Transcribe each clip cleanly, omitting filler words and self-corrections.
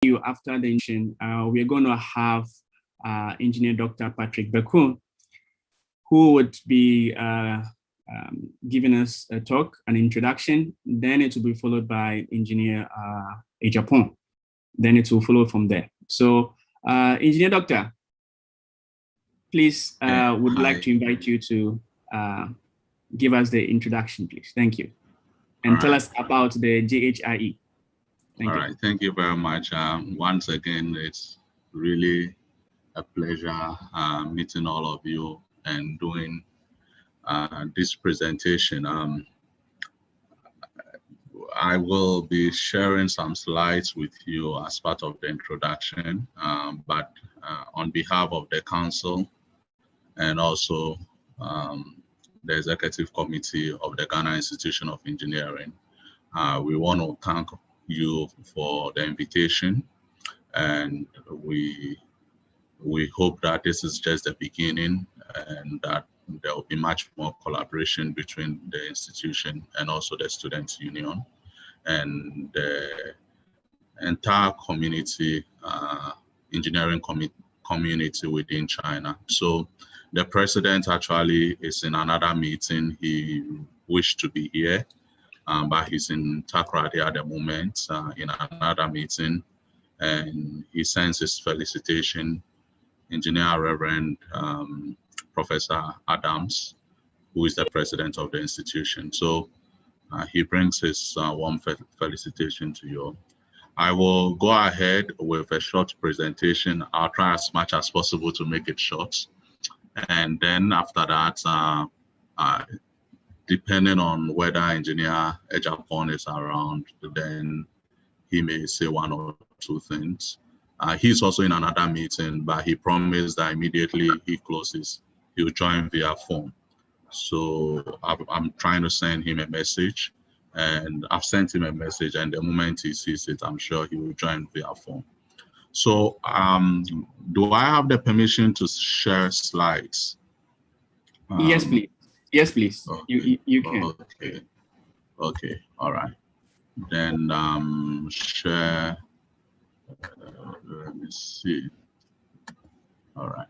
after the introduction, we're going to have Engineer Dr. Patrick Beckham, who would be giving us a talk, an introduction. Then it will be followed by Engineer Ejapon. Then it will follow from there. So, Engineer Doctor, please, would like to invite you to give us the introduction, please. Thank you. And tell us about the JHIE. All right, thank you very much. Once again, it's really a pleasure meeting all of you and doing this presentation. I will be sharing some slides with you as part of the introduction, but on behalf of the council and also the executive committee of the Ghana Institution of Engineering, we want to thank you for the invitation, and we hope that this is just the beginning and that there will be much more collaboration between the institution and also the Students' Union and the entire community, engineering community within China. So the president actually is in another meeting. He wished to be here, but he's in Takoradi at the moment in another meeting, and he sends his felicitation, Engineer Reverend Professor Adams, who is the president of the institution. So he brings his warm felicitation to you. I will go ahead with a short presentation. I'll try as much as possible to make it short. And then after that, depending on whether Engineer Ejapon is around, then he may say one or two things. He's also in another meeting, but he promised that immediately he closes, he'll join via phone. So I'm trying to send him a message, and I've sent him a message, and the moment he sees it, I'm sure he will join via phone. So do I have the permission to share slides? Yes, please. Yes, please. Okay. You can. Okay. Okay. All right. Then share. Let me see. All right.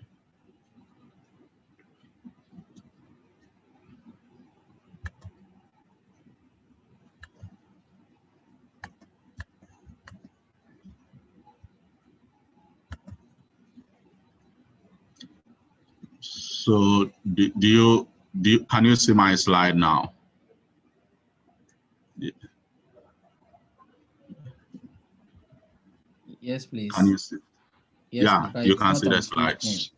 So can you see my slide now? Yes, please. Can you see? Yes, yeah, you can see the slides.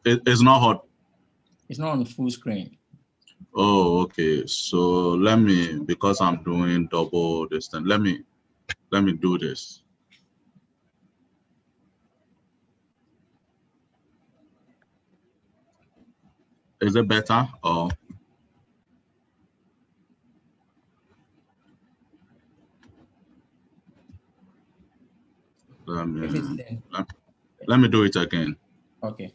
It's not hot. It's not on full screen. Oh, okay. So let me, because I'm doing double distance, let me do this. Is it better or? Let me do it again. Okay.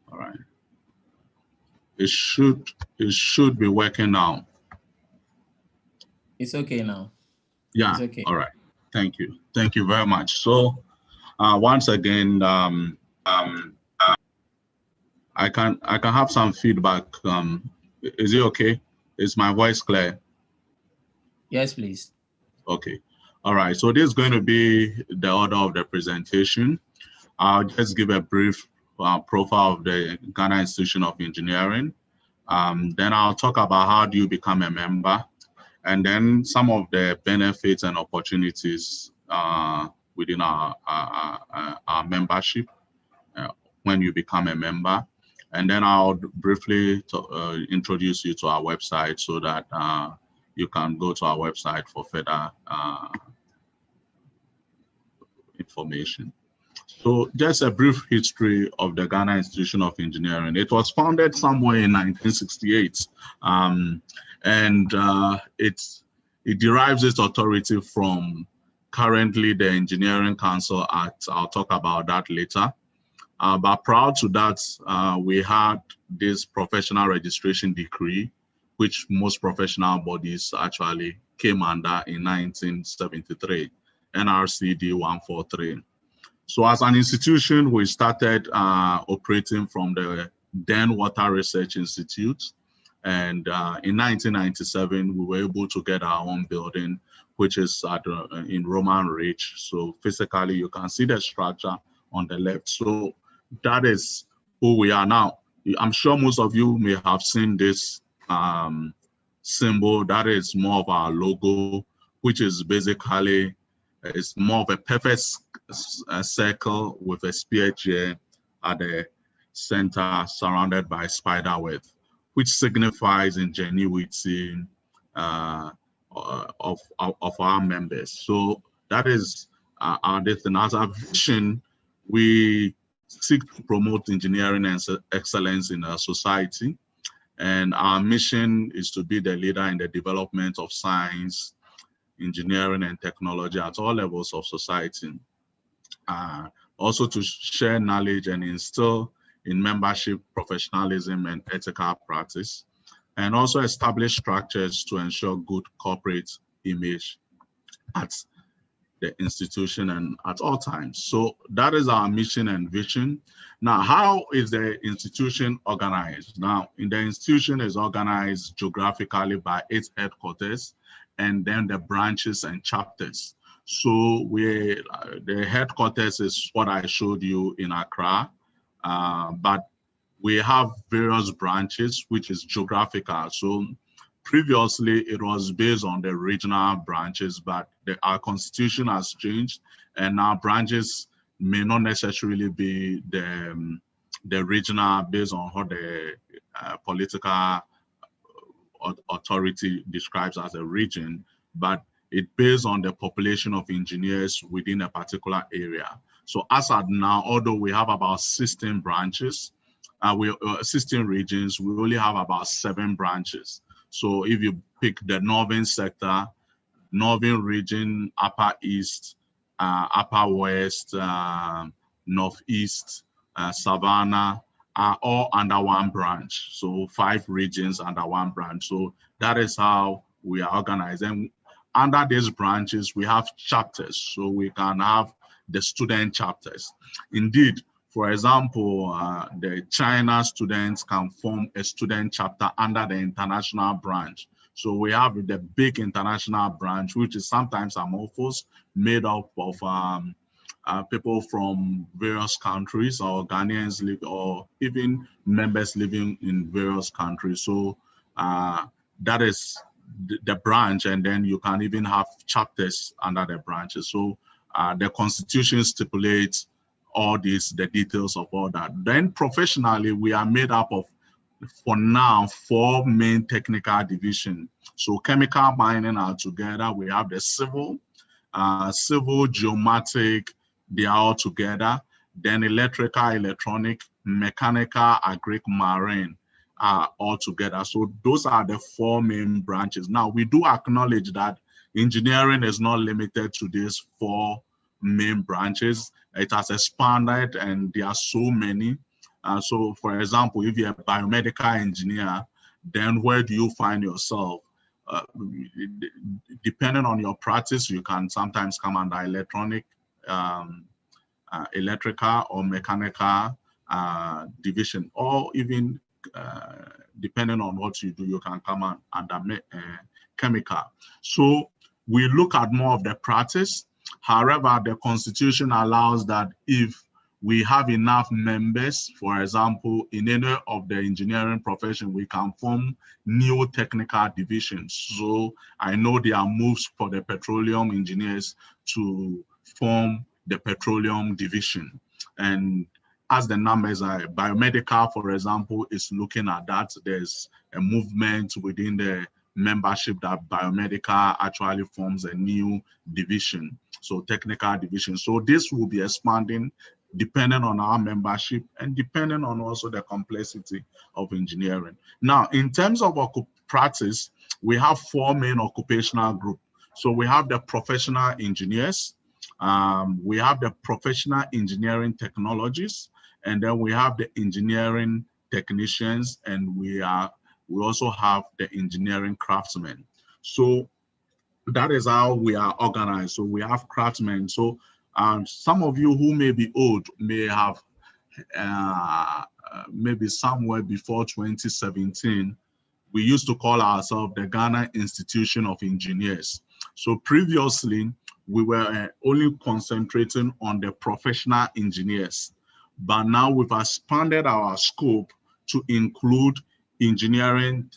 All right. It should be working now. It's okay now. Yeah. It's okay. All right. Thank you. Thank you very much. So once again, I can have some feedback. Is it okay? Is my voice clear? Yes, please. Okay. All right. So this is going to be the order of the presentation. I'll just give a brief profile of the Ghana Institution of Engineering. Then I'll talk about how do you become a member, and then some of the benefits and opportunities within our membership when you become a member. And then I'll briefly introduce you to our website so that you can go to our website for further information. So just a brief history of the Ghana Institution of Engineering. It was founded somewhere in 1968, it derives its authority from currently the Engineering Council Act. I'll talk about that later. But prior to that, we had this professional registration decree, which most professional bodies actually came under in 1973, NRCD 143. So as an institution, we started operating from the then Water Research Institute. And in 1997, we were able to get our own building, which is in Roman Ridge. So physically, you can see the structure on the left. So that is who we are now. I'm sure most of you may have seen this symbol. That is more of our logo, which is basically, it's more of a perfect circle with a spear chair at the center surrounded by spider web, which signifies ingenuity of our members. So that is our destiny. As a vision, we seek to promote engineering and excellence in our society. And our mission is to be the leader in the development of science, engineering, and technology at all levels of society. Also to share knowledge and instill in membership, professionalism, and ethical practice, and also establish structures to ensure good corporate image at the institution and at all times. So that is our mission and vision. Now, how is the institution organized? Now, the institution is organized geographically by its headquarters and then the branches and chapters. So the headquarters is what I showed you in Accra, but we have various branches, which is geographical. So previously, it was based on the regional branches, but our constitution has changed, and now branches may not necessarily be the regional based on how the political authority describes as a region, but it based on the population of engineers within a particular area. So as at now, although we have about 16 branches, 16 regions, we only have about 7 branches. So if you pick the northern sector, northern region, upper east, upper west, northeast, savannah, are all under one branch. So 5 regions under one branch. So that is how we are organized. And under these branches, we have chapters. So we can have the student chapters. Indeed, for example, the China students can form a student chapter under the international branch. So we have the big international branch, which is sometimes amorphous, made up of people from various countries, or Ghanaians live, or even members living in various countries. So that is the branch, and then you can even have chapters under the branches. So the constitution stipulates all these, the details of all that. Then professionally, we are made up of, for now, 4 main technical divisions. So chemical, mining are together. We have the civil, geomatic, they are all together. Then electrical, electronic, mechanical, agric, marine are all together. So those are the 4 main branches. Now, we do acknowledge that engineering is not limited to these 4 main branches. It has expanded, and there are so many. So for example, if you're a biomedical engineer, then where do you find yourself? Depending on your practice, you can sometimes come under electronic, electrical or mechanical division, or even depending on what you do, you can come under chemical. So we look at more of the practice. However, the constitution allows that if we have enough members, for example, in any of the engineering profession, we can form new technical divisions. So I know there are moves for the petroleum engineers to form the petroleum division. And as the numbers are, biomedical, for example, is looking at that. There's a movement within the membership that biomedical actually forms a new division, so technical division. So this will be expanding depending on our membership and depending on also the complexity of engineering. Now, in terms of practice, we have 4 main occupational groups. So we have the professional engineers, we have the professional engineering technologists, and then we have the engineering technicians, and we also have the engineering craftsmen. So that is how we are organized. So we have craftsmen. So some of you who may be old may have maybe somewhere before 2017, we used to call ourselves the Ghana Institution of Engineers. So previously, we were only concentrating on the professional engineers, but now we've expanded our scope to include engineering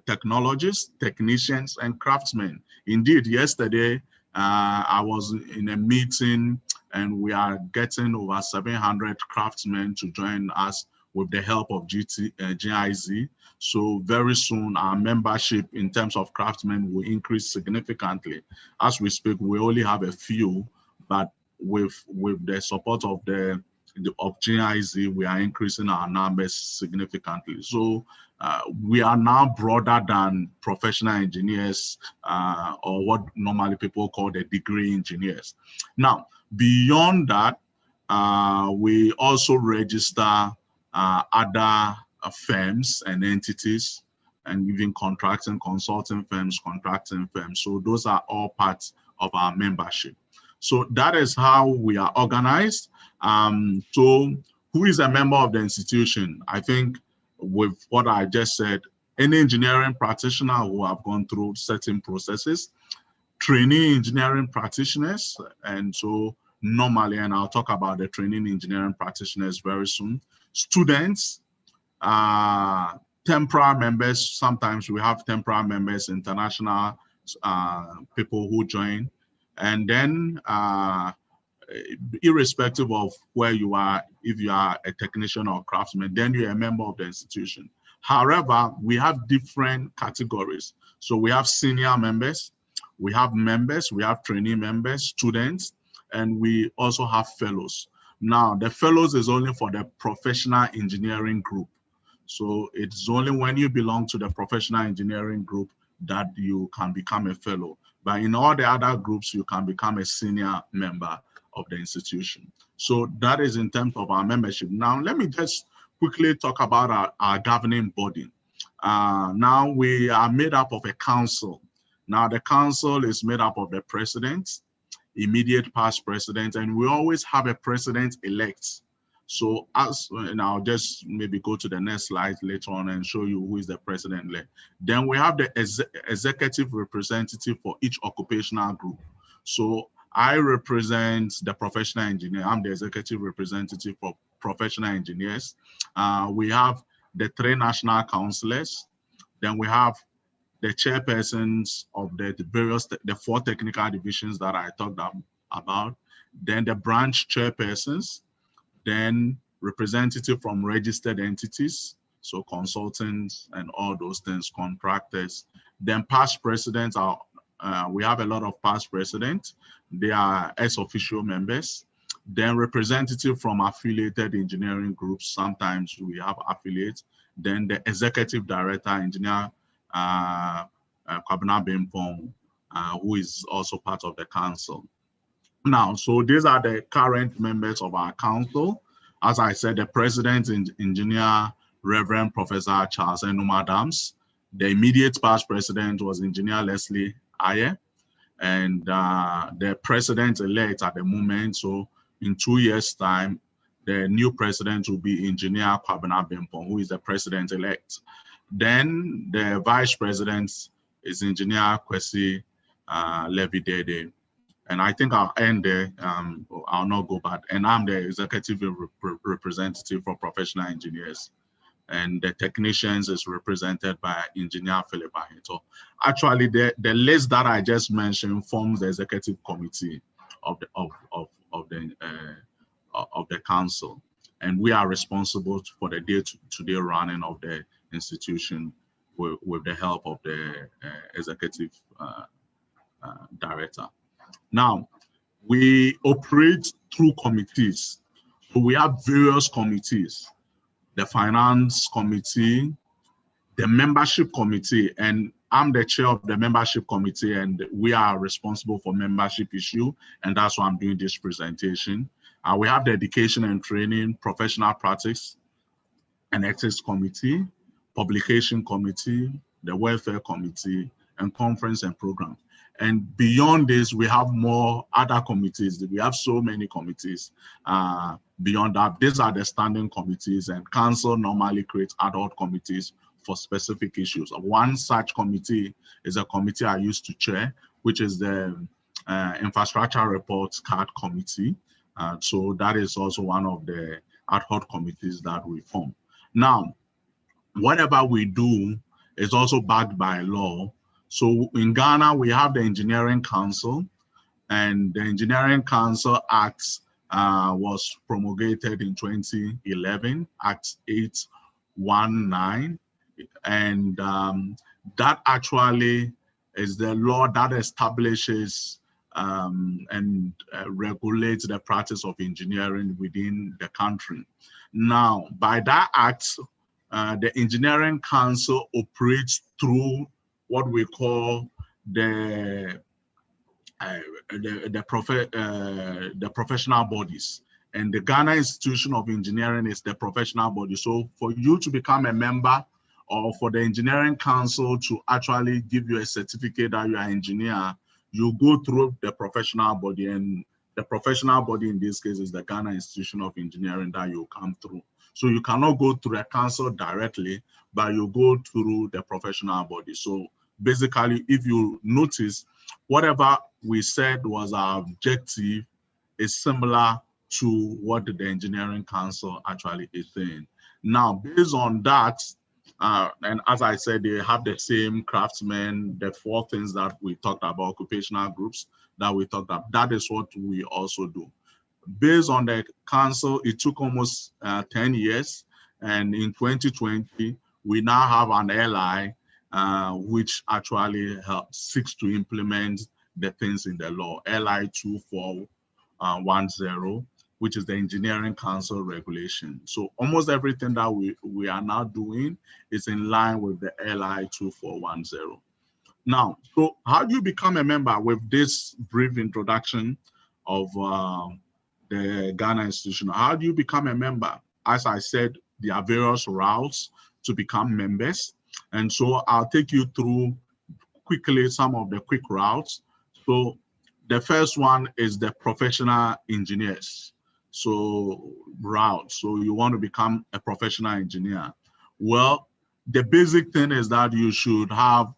technologists, technicians, and craftsmen. Indeed, yesterday, I was in a meeting and we are getting over 700 craftsmen to join us with the help of GIZ. So very soon our membership in terms of craftsmen will increase significantly. As we speak, we only have a few, but with the support of GIZ, we are increasing our numbers significantly. So we are now broader than professional engineers or what normally people call the degree engineers. Now, beyond that, we also register other firms and entities, and even contracting, consulting firms, contracting firms. So those are all parts of our membership. So that is how we are organized. So who is a member of the institution? I think with what I just said, any engineering practitioner who have gone through certain processes, trainee engineering practitioners, and so normally, and I'll talk about the training engineering practitioners very soon, students, temporary members. Sometimes we have temporary members, international people who join, and then irrespective of where you are, if you are a technician or craftsman, then you're a member of the institution. However, we have different categories. So we have senior members, we have trainee members, students, and we also have fellows. Now, the fellows is only for the professional engineering group. So it's only when you belong to the professional engineering group that you can become a fellow. But in all the other groups, you can become a senior member of the institution. So that is in terms of our membership. Now, let me just quickly talk about our governing body. Now we are made up of a council. Now the council is made up of the president, immediate past president, and we always have a president-elect. So and I'll just maybe go to the next slide later on and show you who is the president-elect. Then we have the executive representative for each occupational group. So I represent the professional engineer. I'm the executive representative for professional engineers. We have the 3 national councillors. Then we have the chairpersons of the 4 technical divisions that I talked about. Then the branch chairpersons. Then representative from registered entities, so consultants and all those things, contractors. Then past presidents are, we have a lot of past presidents. They are ex-official members. Then representative from affiliated engineering groups. Sometimes we have affiliates. Then the executive director, engineer Kwabena Bimpong, who is also part of the council. Now, so these are the current members of our council. As I said, the president is Engineer Reverend Professor Charles Enum Adams. The immediate past president was Engineer Leslie Aye. And the president-elect at the moment, so in 2 years' time, the new president will be Engineer Kwabena Bimpong, who is the president-elect. Then the vice president is Engineer Kwesi Levidede. And I think I'll end there. I'll not go back. And I'm the executive representative for professional engineers. And the technicians is represented by Engineer Philip Ahito. Actually, the list that I just mentioned forms the executive committee of the council. And we are responsible for the day-to-day running of the institution. with the help of the executive director. Now, we operate through committees. So we have various committees, the finance committee, the membership committee, and I'm the chair of the membership committee, and we are responsible for membership issue, and that's why I'm doing this presentation. We have the education and training, professional practice and ethics committee, publication committee, the welfare committee, and conference and program. And beyond this, we have more other committees. We have so many committees beyond that. These are the standing committees, and council normally creates ad hoc committees for specific issues. One such committee is a committee I used to chair, which is the infrastructure reports card committee. So that is also one of the ad hoc committees that we form. Now, whatever we do is also backed by law. So in Ghana, we have the Engineering Council, and the Engineering Council Act was promulgated in 2011, Act 819. And that actually is the law that establishes and regulates the practice of engineering within the country. Now, by that act, the Engineering Council operates through what we call the professional bodies. And the Ghana Institution of Engineering is the professional body. So for you to become a member, or for the Engineering Council to actually give you a certificate that you are an engineer, you go through the professional body, and the professional body in this case is the Ghana Institution of Engineering that you come through. So you cannot go through a council directly, but you go through the professional body. So basically, if you notice, whatever we said was our objective is similar to what the Engineering Council actually is saying. Now, based on that, and as I said, they have the same craftsmen, the 4 things that we talked about, occupational groups that we talked about. That is what we also do. Based on the council, it took almost 10 years. And in 2020, we now have an LI, which actually seeks to implement the things in the law, LI 2410, which is the Engineering Council regulation. So almost everything that we are now doing is in line with the LI 2410. Now, so how do you become a member? With this brief introduction of the Ghana Institution, how do you become a member? As I said, there are various routes to become members. And so I'll take you through quickly some of the quick routes. So the first one is the professional engineers. So route, so you want to become a professional engineer. Well, the basic thing is that you should have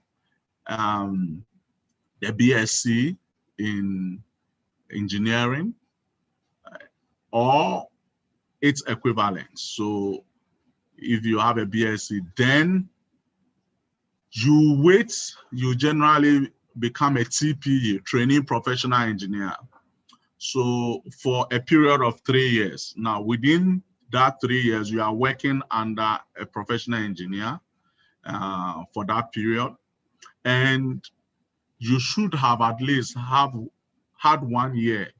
the BSc in engineering or its equivalent. So if you have a BSc, then you generally become a TPE, training professional engineer. So for a period of 3 years. Now, within that 3 years, you are working under a professional engineer for that period. And you should have at least had 1 year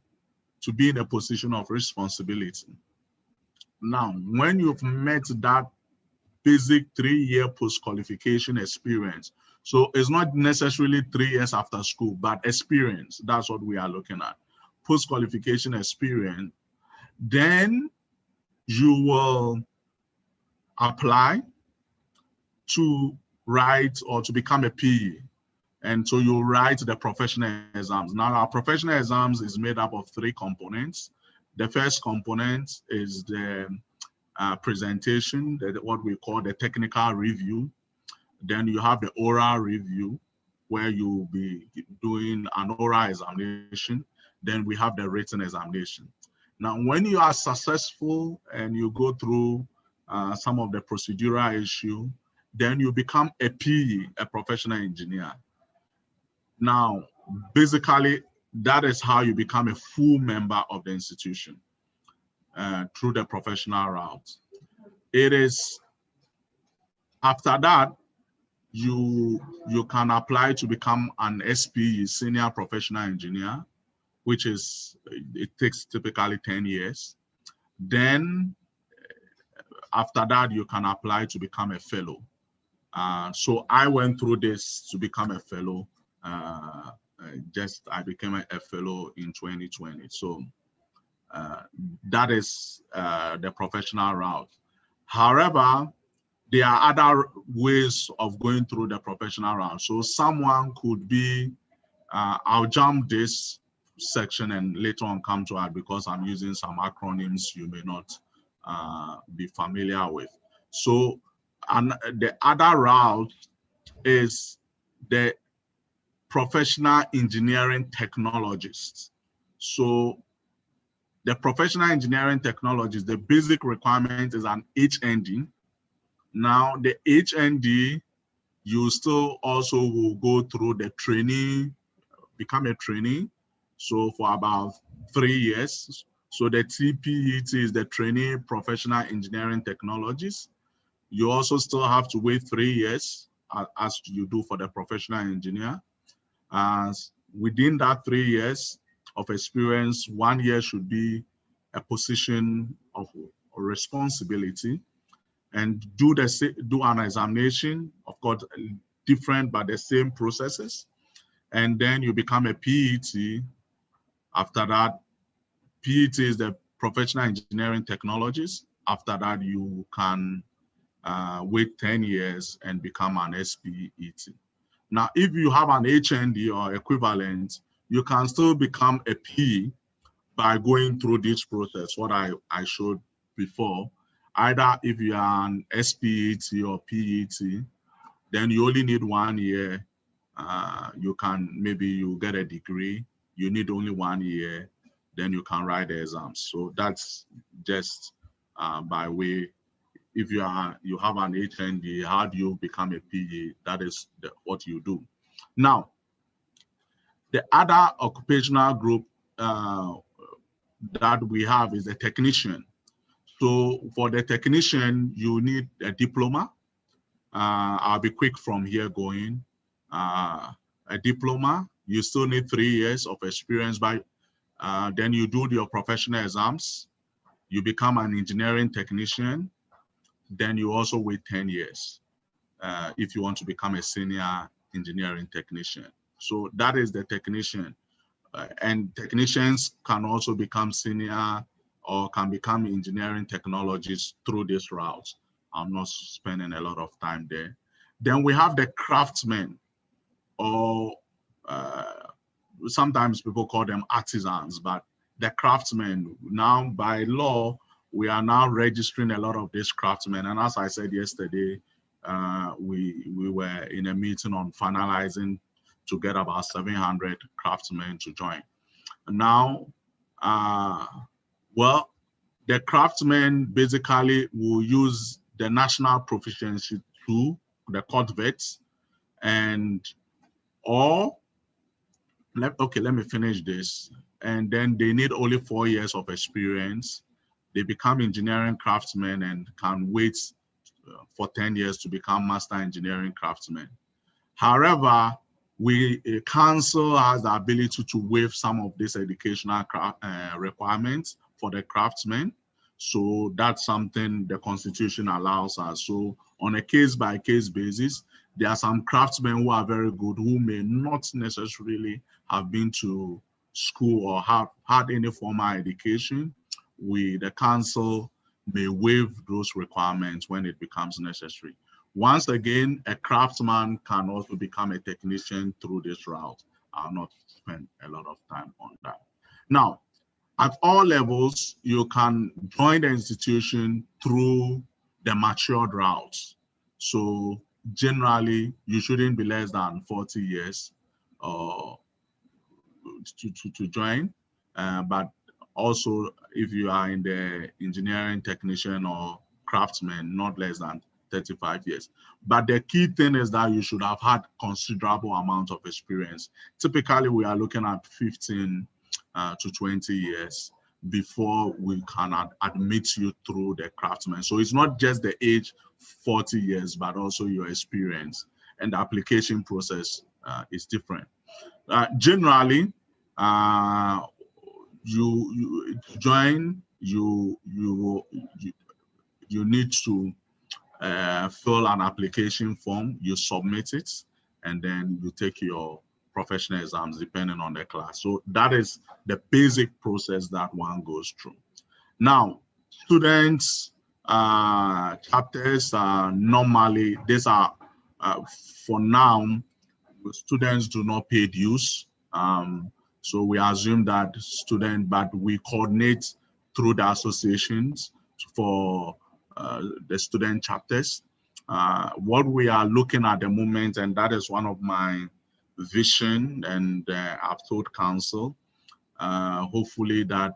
to be in a position of responsibility. Now, when you've met that basic 3-year post-qualification experience, so it's not necessarily 3 years after school, but experience, that's what we are looking at. Post-qualification experience, then you will apply to write or to become a PE. And so you write the professional exams. Now, our professional exams is made up of 3 components. The first component is the presentation, what we call the technical review. Then you have the oral review, where you'll be doing an oral examination. Then we have the written examination. Now, when you are successful and you go through some of the procedural issue, then you become a PE, a professional engineer. Now, basically, that is how you become a full member of the institution through the professional route. It is after that, you can apply to become an SPE, Senior Professional Engineer, which is, it takes typically 10 years. Then after that, you can apply to become a fellow. So I went through this to become a fellow. I became a fellow in 2020. So that is the professional route. However, there are other ways of going through the professional route. So someone could be, I'll jump this section and later on come to it because I'm using some acronyms you may not be familiar with. So, and the other route is the professional engineering technologist. So the professional engineering technologist, the basic requirement is an HND. Now the HND, you still also will go through the training, become a trainee. So for about 3 years. So the TPET is the trainee professional engineering technologist. You also still have to wait 3 years as you do for the professional engineer. Within that 3 years of experience, 1 year should be a position of responsibility, and do an examination, of course, different but the same processes. And then you become a PET. After that, PET is the professional engineering technologist. After that, you can wait 10 years and become an SPET. Now, if you have an HND or equivalent, you can still become a P by going through this process, what I showed before. Either if you are an SPET or PET, then you only need 1 year. Maybe you get a degree, you need only 1 year, then you can write the exams. So that's just by way, if you have an HND, how do you become a PE? That is what you do. Now, the other occupational group that we have is the technician. So for the technician, you need a diploma. I'll be quick from here going. A diploma, you still need 3 years of experience, then you do your professional exams, you become an engineering technician, then you also wait 10 years if you want to become a senior engineering technician. So that is the technician. And technicians can also become senior or can become engineering technologists through this route. I'm not spending a lot of time there. Then we have the craftsmen, or sometimes people call them artisans, but the craftsmen. Now by law, we are now registering a lot of these craftsmen. And as I said yesterday, we were in a meeting on finalizing to get about 700 craftsmen to join. Now, well, the craftsmen basically will use the National Proficiency Tool, the COTVET, let me finish this. And then they need only 4 years of experience. They become engineering craftsmen and can wait for 10 years to become master engineering craftsmen. However, council has the ability to waive some of these educational requirements for the craftsmen. So that's something the Constitution allows us. So on a case-by-case basis, there are some craftsmen who are very good who may not necessarily have been to school or have had any formal education. The council may waive those requirements when it becomes necessary. Once again, a craftsman can also become a technician through this route. I'll not spend a lot of time on that. Now, at all levels, you can join the institution through the matured routes. So generally, you shouldn't be less than 40 years to join. But also, if you are in the engineering technician or craftsman, not less than 35 years. But the key thing is that you should have had considerable amount of experience. Typically, we are looking at 15 to 20 years before we can admit you through the craftsman. So it's not just the age, 40 years, but also your experience. and the application process is different. Generally, you join, you need to fill an application form, you submit it, and then you take your professional exams depending on the class. So that is the basic process that one goes through. Now, students chapters normally, these are for now, students do not pay dues. So we assume that but we coordinate through the associations for the student chapters. What we are looking at the moment, and that is one of my vision, and I've told council, hopefully that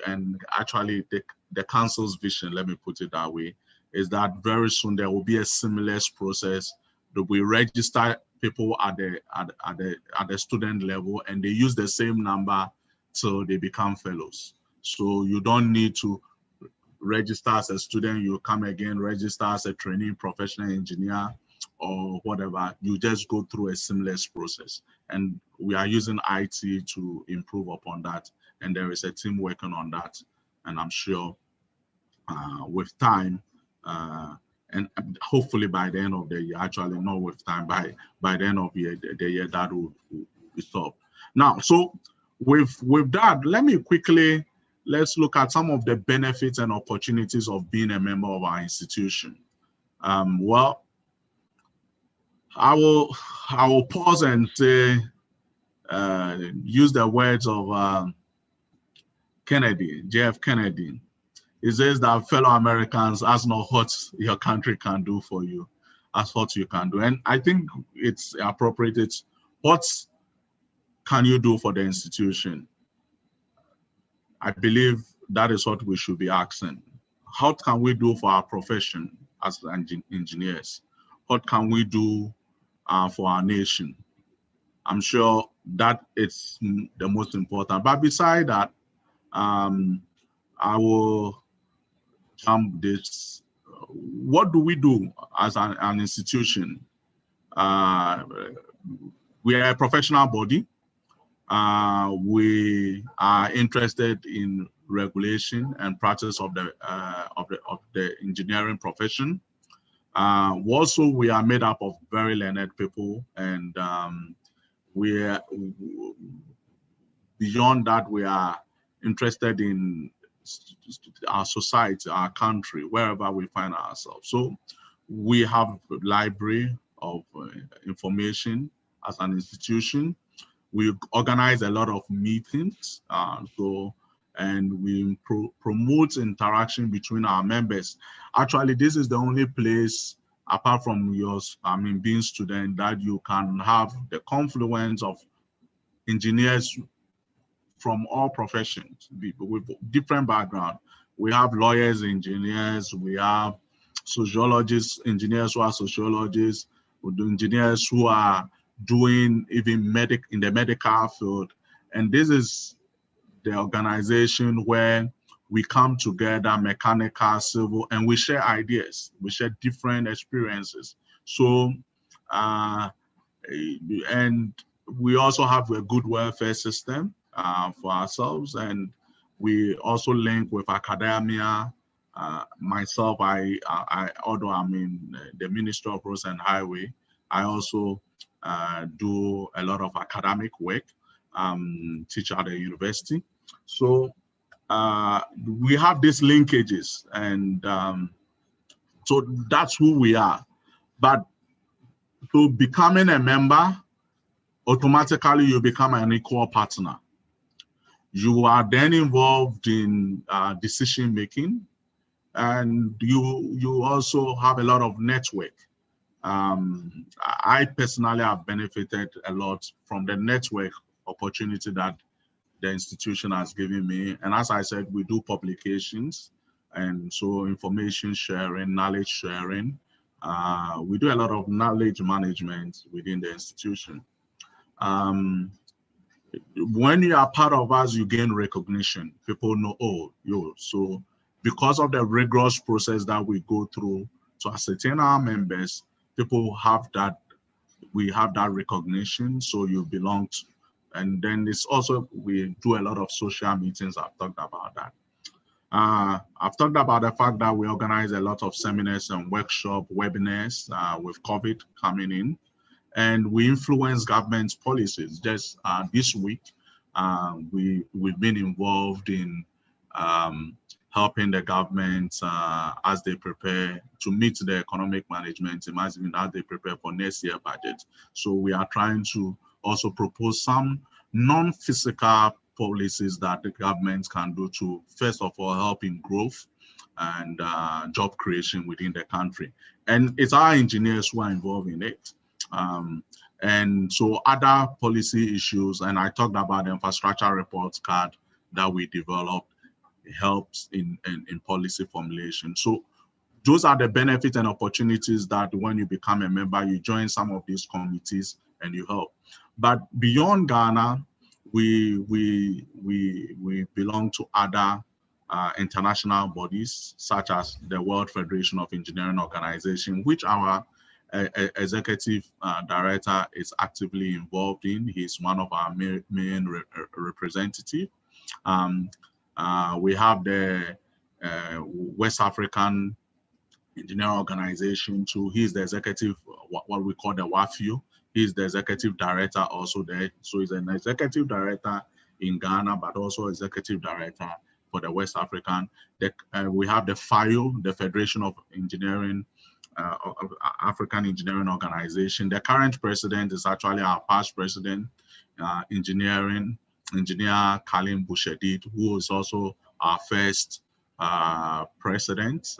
and actually the council's vision, let me put it that way, is that very soon there will be a seamless process that we register people at the student level, and they use the same number till they become fellows. So you don't need to register as a student, you come again, register as a trainee professional engineer or whatever. You just go through a seamless process, and we are using IT to improve upon that, and there is a team working on that, and I'm sure with time and hopefully by the end of the year, actually not with time, by the end of the year that will be solved. Now, so with that, let's look at some of the benefits and opportunities of being a member of our institution. Well, I will pause and say, use the words of Kennedy, JF Kennedy. He says that, fellow Americans, ask not what your country can do for you, ask what you can do. And I think it's appropriate. It's what can you do for the institution? I believe that is what we should be asking. How can we do for our profession as engineers? What can we do for our nation? I'm sure that it's the most important. But beside that, I will jump this. What do we do as an institution? We are a professional body. We are interested in regulation and practice of the engineering profession. Also, we are made up of very learned people, and we're beyond that, we are interested in our society, our country, wherever we find ourselves. So we have a library of information as an institution. We organize a lot of meetings, and we promote interaction between our members. Actually, this is the only place, apart from yours, being student, that you can have the confluence of engineers from all professions, with different background. We have lawyers, engineers, we have sociologists, engineers who are sociologists, engineers who are doing even in the medical field. And this is the organization where we come together, mechanical, civil, and we share ideas, we share different experiences. So, and we also have a good welfare system for ourselves, and we also link with academia. Myself, although I'm in the Ministry of Roads and Highway, I also do a lot of academic work, teach at the university. So we have these linkages, and so that's who we are. But to becoming a member, automatically you become an equal partner. You are then involved in decision making, and you also have a lot of network. I personally have benefited a lot from the network opportunity that the institution has given me. And as I said, we do publications, and so information sharing, knowledge sharing. We do a lot of knowledge management within the institution. When you are part of us, you gain recognition. People know, oh, so because of the rigorous process that we go through to ascertain our members, people have that, we have that recognition, so you belong to. And then it's also, we do a lot of social meetings. I've talked about that. I've talked about the fact that we organize a lot of seminars and workshop webinars with COVID coming in, and we influence government policies. Just this week, we've been involved in helping the government as they prepare to meet the economic management, imagine as they prepare for next year budget. So we are trying to also propose some non-physical policies that the government can do to, first of all, help in growth and job creation within the country. And it's our engineers who are involved in it. And so other policy issues, and I talked about the infrastructure report card that we developed, helps in policy formulation. So those are the benefits and opportunities that when you become a member, you join some of these committees and you help. But beyond Ghana, we belong to other international bodies, such as the World Federation of Engineering Organization, which our executive director is actively involved in. He's one of our main representatives. We have the West African Engineering Organization too. He's the executive, what we call the WAFU. He's the executive director also there. So he's an executive director in Ghana, but also executive director for the West African. We have the FIO, the Federation of Engineering, African Engineering Organization. The current president is actually our past president, Engineer Kalim Bouchedid, who is also our first president,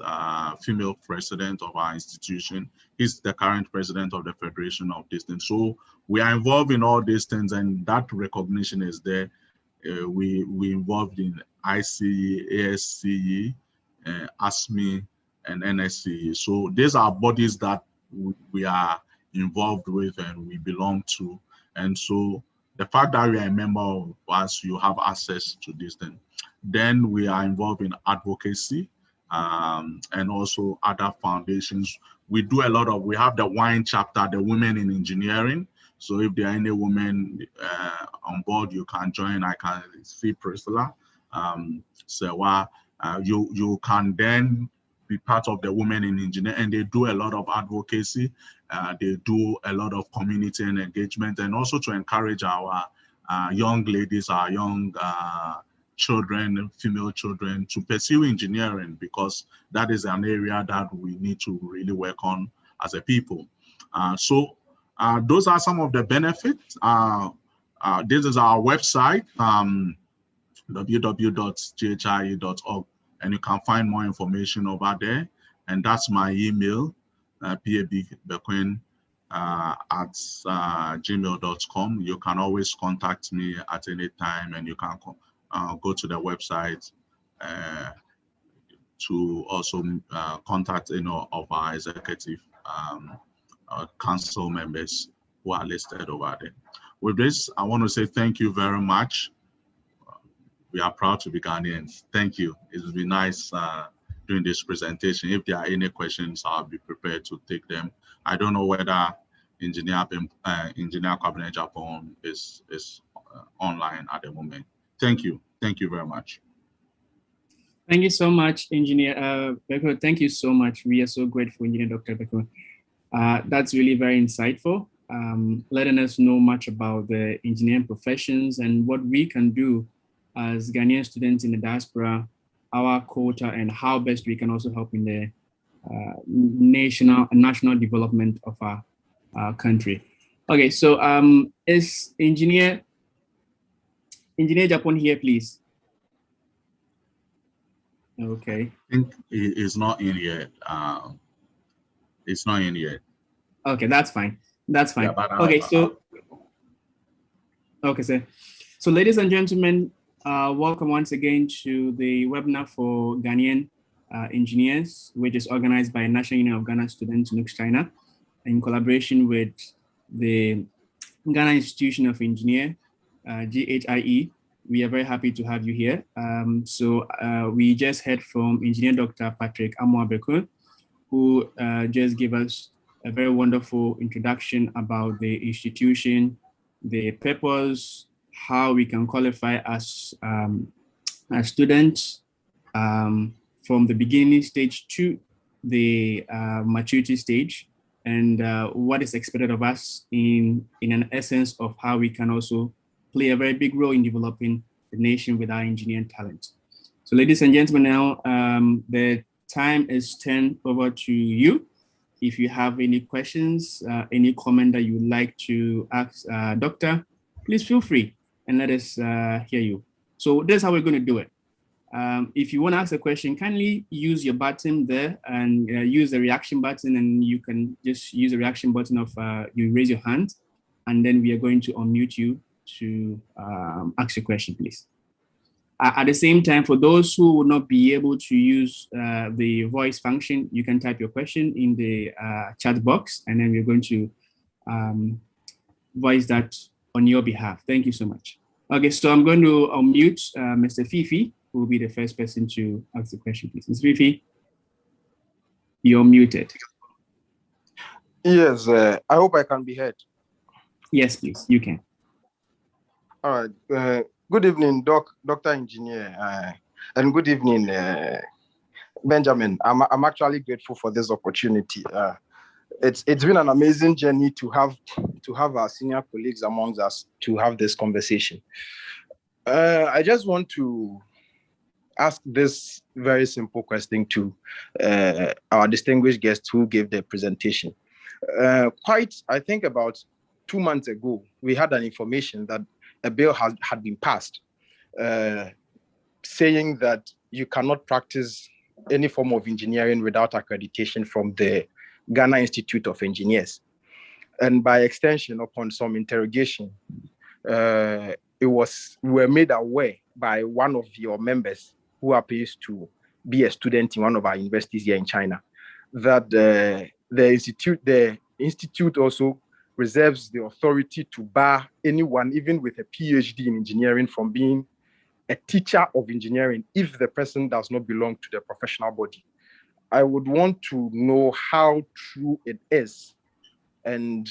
female president of our institution. He's the current president of the Federation of this thing. So we are involved in all these things, and that recognition is there. We involved in ICE, ASCE, ASME, and NSCE. So these are bodies that we are involved with and we belong to. And so the fact that we are a member of us, you have access to this thing. Then we are involved in advocacy and also other foundations. We do a lot of, we have the WINE chapter, the Women in Engineering. So if there are any women on board, you can join. I can see Priscilla. So you can then be part of the Women in Engineering, and they do a lot of advocacy. They do a lot of community and engagement, and also to encourage our young ladies, our young children, female children, to pursue engineering, because that is an area that we need to really work on as a people. So those are some of the benefits. This is our website, www.ghie.org, and you can find more information over there. And that's my email, pabbequin at gmail.com. You can always contact me at any time, and you can go to the website to also contact of our executive council members who are listed over there. With this, I want to say thank you very much. We are proud to be Ghanaians. Thank you. It has been nice doing this presentation. If there are any questions, I'll be prepared to take them. I don't know whether Engineer Cabinet Japan is online at the moment. Thank you. Thank you very much. Thank you so much, Engineer Beckham. Thank you so much. We are so grateful, Engineer Dr. Beckham. That's really very insightful, letting us know much about the engineering professions and what we can do as Ghanaian students in the diaspora, our quota, and how best we can also help in the national development of our country. Okay, so is Engineer Japan here, please? Okay. I think it's not in yet. It's not in yet. Okay, that's fine. That's fine. Yeah, okay, okay, sir. So ladies and gentlemen, welcome once again to the webinar for Ghanaian engineers, which is organized by National Union of Ghana Students, NUGS-CHINA, in collaboration with the Ghana Institution of Engineer, GHIE. We are very happy to have you here. We just heard from Engineer Dr. Patrick Amoah-Bekoe, who just gave us a very wonderful introduction about the institution, the purpose, how we can qualify as students from the beginning stage to the maturity stage, and what is expected of us in an essence of how we can also play a very big role in developing the nation with our engineering talent. So ladies and gentlemen, now the time is turned over to you. If you have any questions, any comment that you would like to ask Doctor, please feel free and let us hear you. So this is how we're going to do it. If you want to ask a question, kindly use your button there and use the reaction button, and you can just use the reaction button of you raise your hand, and then we are going to unmute you to ask your question, please. At the same time, for those who will not be able to use the voice function, you can type your question in the chat box, and then we're going to voice that on your behalf. Thank you so much. Okay, so I'm going to unmute Mr. Fifi, who will be the first person to ask the question, please. Mr. Fifi, you're muted. Yes, I hope I can be heard. Yes, please, you can. All right. Good evening, Dr. Engineer, and good evening, Benjamin. I'm actually grateful for this opportunity. It's been an amazing journey to have our senior colleagues amongst us to have this conversation. I just want to ask this very simple question to our distinguished guests who gave the presentation. I think about 2 months ago, we had an information that a bill had been passed saying that you cannot practice any form of engineering without accreditation from the Ghana Institute of Engineers. And by extension, upon some interrogation, we were made aware by one of your members who appears to be a student in one of our universities here in China, that the institute also reserves the authority to bar anyone, even with a PhD in engineering, from being a teacher of engineering if the person does not belong to the professional body. I would want to know how true it is. And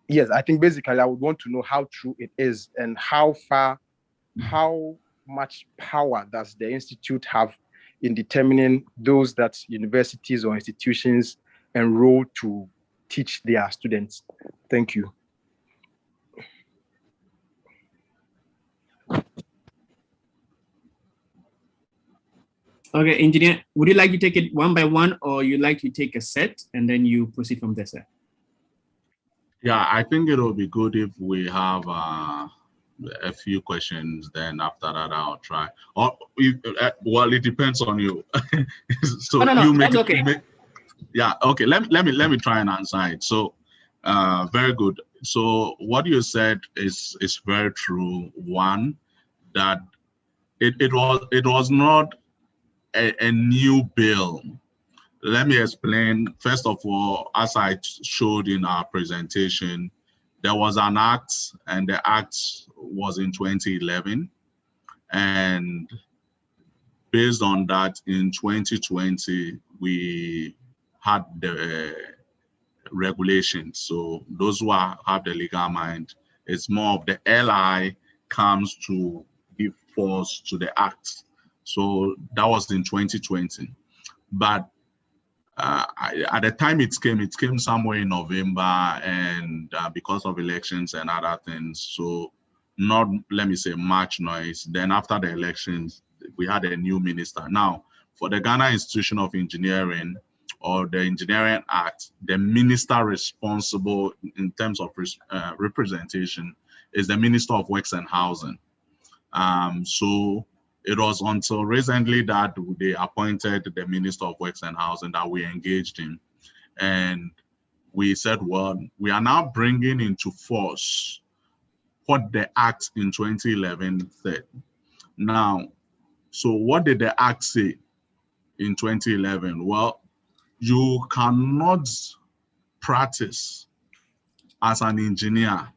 yes, I think basically I would want to know how true it is and how much power does the institute have in determining those that universities or institutions enroll to teach their students. Thank you. Okay, engineer, would you like to take it one by one, or you like to take a set and then you proceed from there, sir? Yeah, I think it will be good if we have a few questions. Then after that, I'll try. Or well, it depends on you. So no, you make that's okay. Yeah, okay. Let me try and answer it. So, very good. So what you said is very true. One, that it was not a new bill. Let me explain. First of all, as I showed in our presentation, there was an act, and the act was in 2011, and based on that, in 2020 we had the regulations. So those who have the legal mind, it's more of the LI comes to give force to the act. So that was in 2020. But at the time it came somewhere in November, and because of elections and other things, so not, let me say, much noise. Then after the elections, we had a new minister. Now, for the Ghana Institution of Engineering, or the Engineering Act, the minister responsible in terms of representation is the Minister of Works and Housing. So it was until recently that they appointed the Minister of Works and Housing that we engaged in. And we said, well, we are now bringing into force what the Act in 2011 said. Now, so what did the Act say in 2011? Well, you cannot practice as an engineer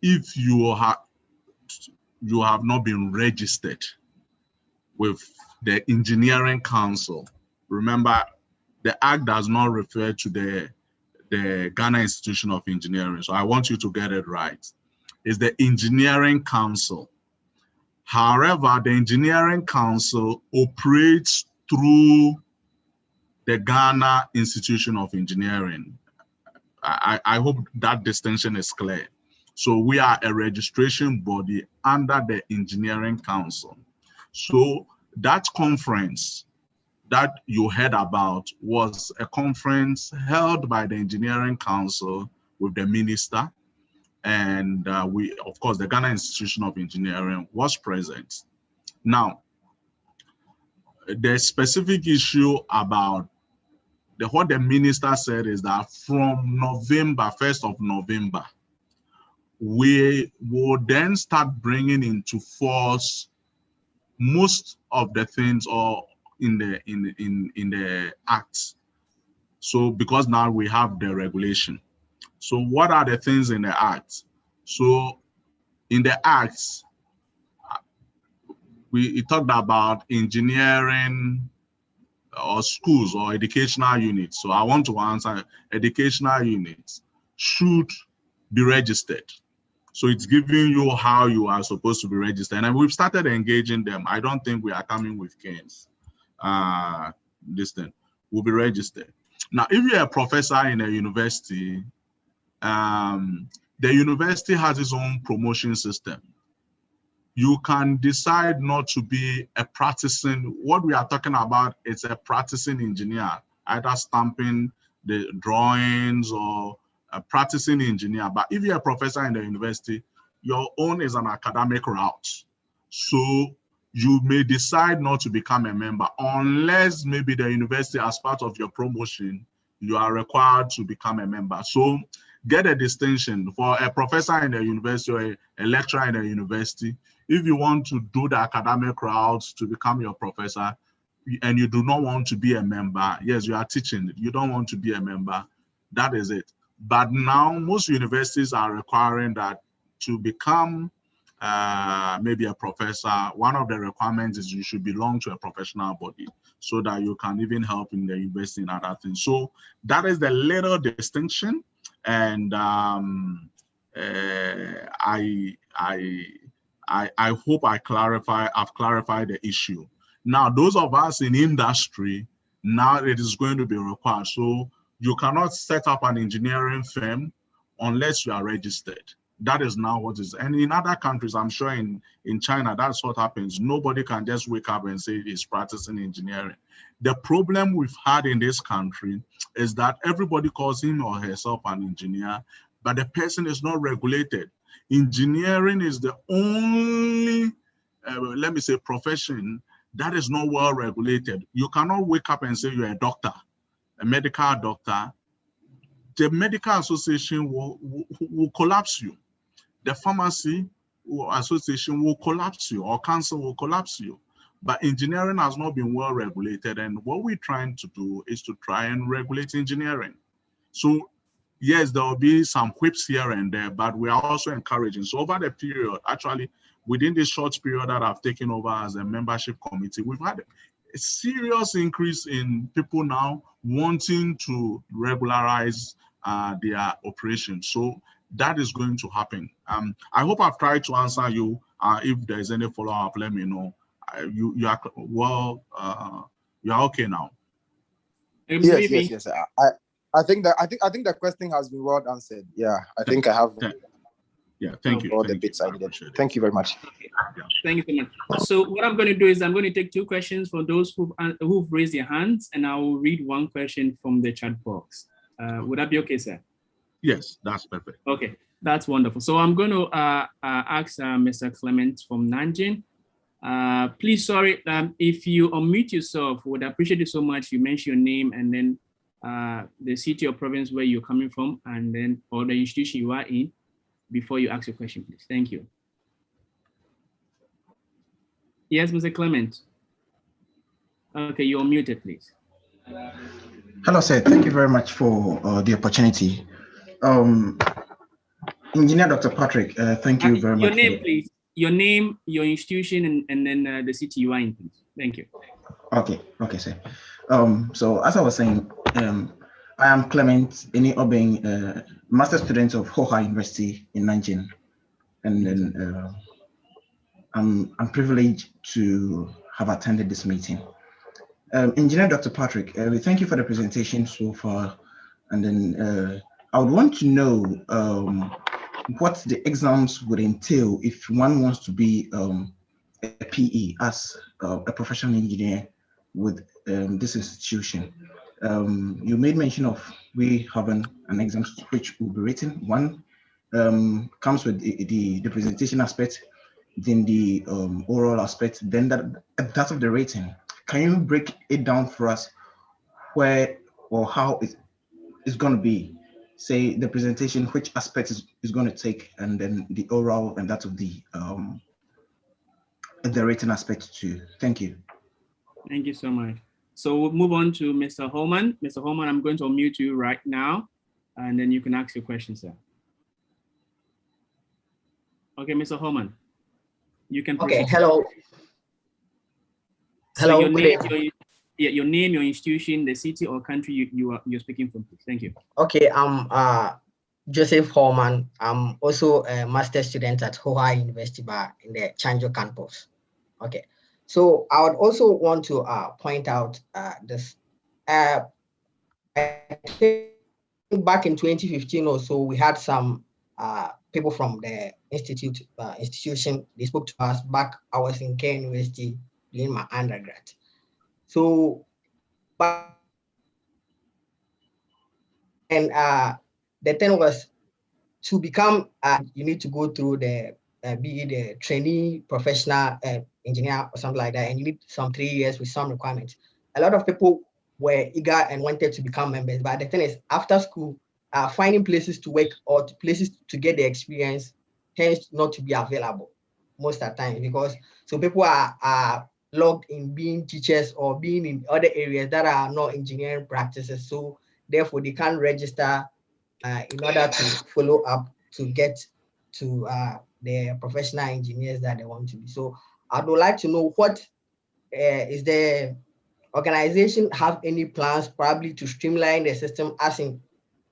if you have not been registered with the Engineering Council. Remember, the act does not refer to the Ghana Institution of Engineering. So I want you to get it right. It's the Engineering Council. However, the Engineering Council operates through the Ghana Institution of Engineering. I hope that distinction is clear. So we are a registration body under the Engineering Council. So that conference that you heard about was a conference held by the Engineering Council with the minister. And we, of course, the Ghana Institution of Engineering was present. Now, the specific issue about what the minister said is that from November, 1st of November, we will then start bringing into force most of the things or in the act. So because now we have the regulation. So what are the things in the act? So in the acts, we talked about engineering or schools or educational units. So I want to answer, educational units should be registered. So it's giving you how you are supposed to be registered. And we've started engaging them. I don't think we are coming with canes. This thing will be registered. Now, if you're a professor in a university, the university has its own promotion system. You can decide not to be a practicing, what we are talking about is a practicing engineer, either stamping the drawings or a practicing engineer. But if you're a professor in the university, your own is an academic route. So you may decide not to become a member unless maybe the university, as part of your promotion, you are required to become a member. So get a distinction for a professor in the university or a lecturer in the university. If you want to do the academic routes to become your professor and you do not want to be a member, yes, you are teaching, you don't want to be a member, that is it. But now most universities are requiring that to become maybe a professor, one of the requirements is you should belong to a professional body so that you can even help in the university and other things. So that is the little distinction. And I hope I've clarified the issue. Now, those of us in industry, now it is going to be required. So you cannot set up an engineering firm unless you are registered. That is now what is, and in other countries, I'm sure in China, that's what happens. Nobody can just wake up and say he's practicing engineering. The problem we've had in this country is that everybody calls him or herself an engineer, but the person is not regulated. Engineering is the only, let me say, profession that is not well regulated. You cannot wake up and say you're a doctor, a medical doctor. The medical association will collapse you. The pharmacy association will collapse you, or council will collapse you. But engineering has not been well regulated. And what we're trying to do is to try and regulate engineering. So yes, there will be some whips here and there, but we are also encouraging. So over the period, actually, within this short period that I've taken over as a membership committee, we've had a serious increase in people now wanting to regularize their operations. So that is going to happen. I hope I've tried to answer you. If there's any follow-up, let me know. You are well. You are okay now. Yes. I think the question has been well answered. Yeah, I think I have. Yeah, thank you. All the bits I needed. Thank you very much. Okay. Yeah. Thank you so much. So what I'm going to do is I'm going to take two questions for those who've raised their hands, and I will read one question from the chat box. Would that be okay, sir? Yes, that's perfect. Okay, that's wonderful. So I'm going to ask Mr. Clement from Nanjing. Please, sorry, if you unmute yourself, would appreciate it so much. You mention your name and then the city or province where you're coming from, and then or the institution you are in before you ask your question, please. Thank you. Yes, Mr. Clement. Okay, you're muted, please. Hello, sir. Thank you very much for the opportunity. Engineer Dr. Patrick, thank you very much. Your name, please. your name, your institution, and then the city you are in, please. Thank you. Okay, sir. So as I was saying, I am Clement Eni Obeng, master student of Hoha University in Nanjing, and then I'm privileged to have attended this meeting. Engineer Dr. Patrick, we thank you for the presentation so far, and then I would want to know what the exams would entail if one wants to be a PE as a professional engineer with this institution. You made mention of we having an exam which will be written. One comes with the presentation aspect, then the oral aspect, then that of the rating. Can you break it down for us where or how it's going to be? Say the presentation, which aspect is going to take, and then the oral and that of the written aspect too. Thank you. Thank you so much. So we'll move on to Mr. Holman. Mr. Holman, I'm going to unmute you right now, and then you can ask your question, sir. Okay, Mr. Holman, you can proceed. Okay, hello. So Hello, your name, your institution, the city or country you're speaking from, please. Thank you. Okay, I'm Joseph Holman. I'm also a master student at Hoha University in the Chanjo campus. Okay, so I would also want to point out this. I think back in 2015 or so, we had some people from the institution. They spoke to us back. I was in K University doing my undergrad. So, the thing was to become, you need to go through the be the trainee professional engineer or something like that, and you need some 3 years with some requirements. A lot of people were eager and wanted to become members, but the thing is, after school, finding places to work or places to get the experience tends not to be available most of the time, because so people are logged in being teachers or being in other areas that are not engineering practices. So therefore, they can't register in order to follow up to get to the professional engineers that they want to be. So I would like to know what is the organization have any plans probably to streamline the system, as in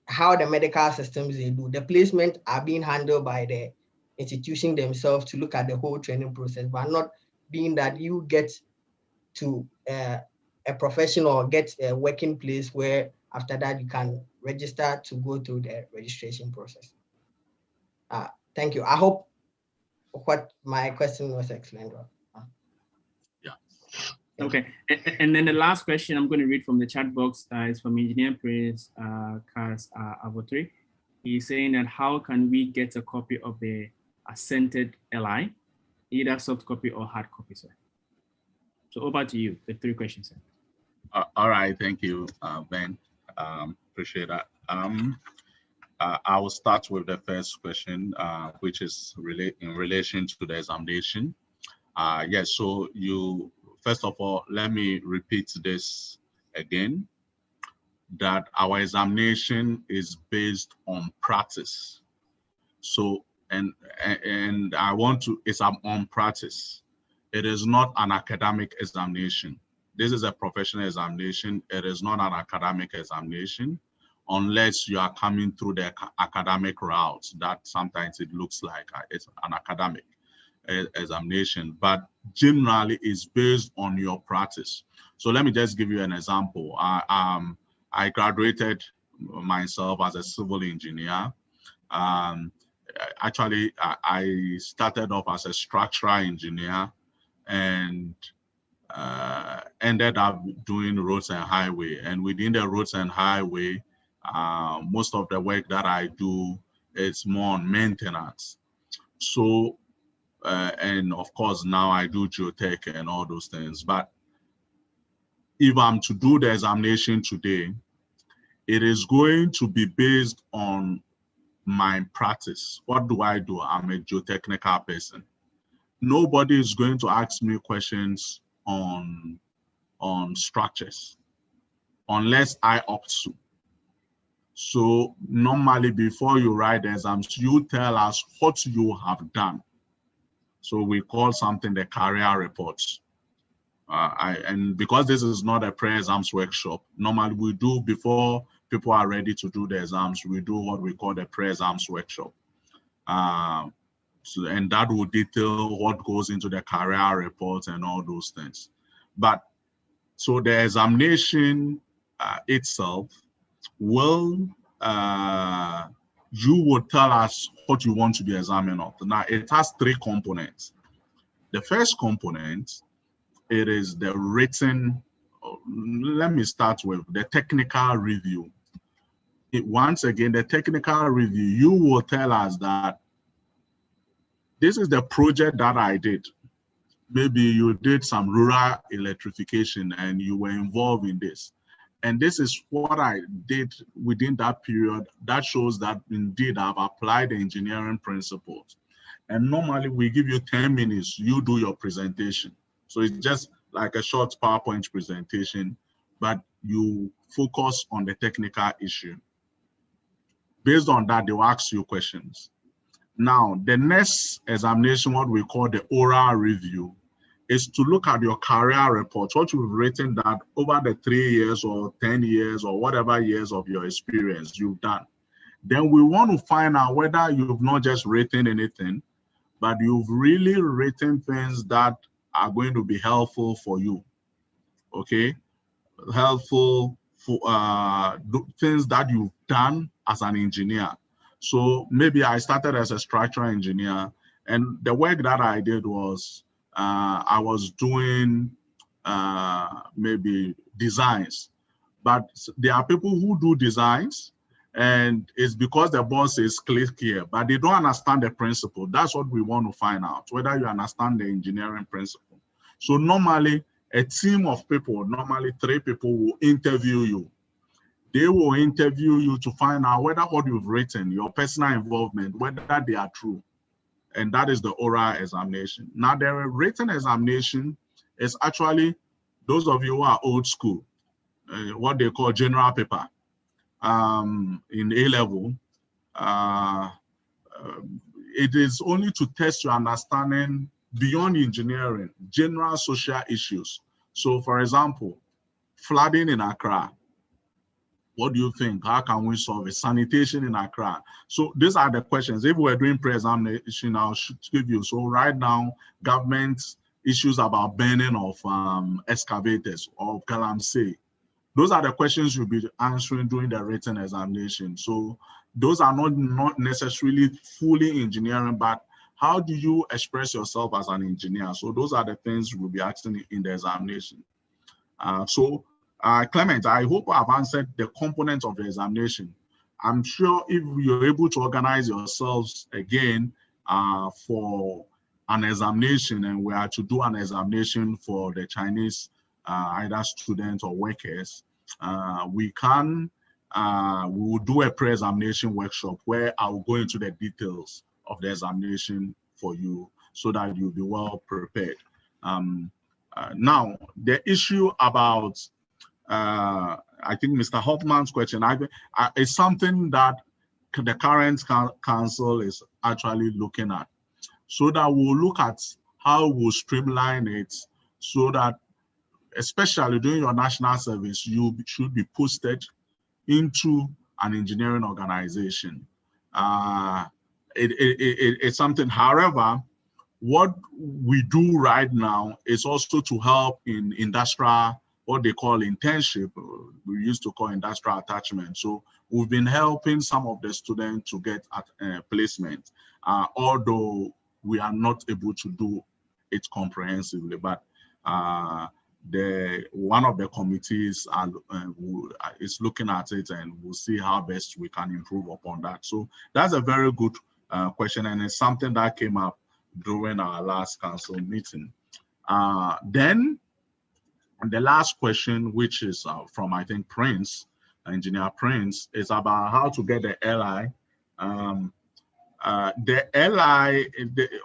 how the medical systems they do. The placement are being handled by the institution themselves to look at the whole training process, but not being that you get to a profession or get a working place where after that you can register to go through the registration process. Thank you. I hope what my question was explained well. Yeah. Okay, and then the last question I'm going to read from the chat box is from Engineer Prince Kars Avotri. He's saying that how can we get a copy of the assented LI, either soft copy or hard copy, sir? So over to you, the 3 questions, sir. All right, thank you, Ben. Appreciate that. I will start with the first question, which is in relation to the examination. Yes, so first of all, let me repeat this again, that our examination is based on practice. So, and I want to, it's on practice. It is not an academic examination. This is a professional examination. It is not an academic examination, unless you are coming through the academic route. That sometimes it looks like it's an academic examination, but generally it's based on your practice. So let me just give you an example. I graduated myself as a civil engineer. Actually, I started off as a structural engineer and ended up doing roads and highway. And within the roads and highway, most of the work that I do is more on maintenance. So, and of course, now I do geotech and all those things. But if I'm to do the examination today, it is going to be based on my practice. What do? I'm a geotechnical person. Nobody is going to ask me questions on structures unless I opt to. So normally before you write the exams, you tell us what you have done So we call something the career reports. And because this is not a pre-exams workshop, normally we do, before people are ready to do the exams, we do what we call the pre-exams workshop. And that will detail what goes into the career report and all those things. But so the examination itself will, you will tell us what you want to be examined of. Now it has 3 components. The first component, it is the written, let me start with the technical review. Once again, the technical review, you will tell us that this is the project that I did. Maybe you did some rural electrification and you were involved in this. And this is what I did within that period. That shows that indeed I've applied the engineering principles. And normally we give you 10 minutes, you do your presentation. So it's just like a short PowerPoint presentation, but you focus on the technical issue. Based on that, they'll ask you questions. Now, the next examination, what we call the oral review, is to look at your career report, what you've written that over the 3 years or 10 years or whatever years of your experience you've done. Then we want to find out whether you've not just written anything, but you've really written things that are going to be helpful for you, okay? Helpful for things that you've done as an engineer. So maybe I started as a structural engineer, and the work that I did was, I was doing maybe designs, but there are people who do designs, and it's because the boss is click here, but they don't understand the principle. That's what we want to find out, whether you understand the engineering principle. So normally, a team of people, normally 3 people, will interview you. They will interview you to find out whether what you've written, your personal involvement, whether they are true. And that is the oral examination. Now, the written examination is actually, those of you who are old school, what they call general paper. In A-level, it is only to test your understanding beyond engineering, general social issues. So for example, flooding in Accra. What do you think? How can we solve it? Sanitation in Accra. So these are the questions. If we're doing pre-examination, I should give you. So right now, government issues about burning of excavators or galamsey. Those are the questions you'll be answering during the written examination. So those are not necessarily fully engineering, but how do you express yourself as an engineer? So those are the things we'll be asking in the examination. Clement, I hope I've answered the components of the examination. I'm sure if you're able to organize yourselves again for an examination, and we are to do an examination for the Chinese either students or workers, we will do a pre-examination workshop where I will go into the details of the examination for you so that you'll be well prepared. Now, the issue about, I think Mr. Hoffman's question, is something that the current council is actually looking at, so that we'll look at how we'll streamline it so that, especially during your national service, you should be posted into an engineering organization. It's something, however, what we do right now is also to help in industrial, what they call internship. We used to call industrial attachment. So we've been helping some of the students to get placement, although we are not able to do it comprehensively, but one of the committees is looking at it, and we'll see how best we can improve upon that. So that's a very good question, and it's something that came up during our last council meeting. Then the last question, which is from, I think, Prince, Engineer Prince, is about how to get the LI. The LI,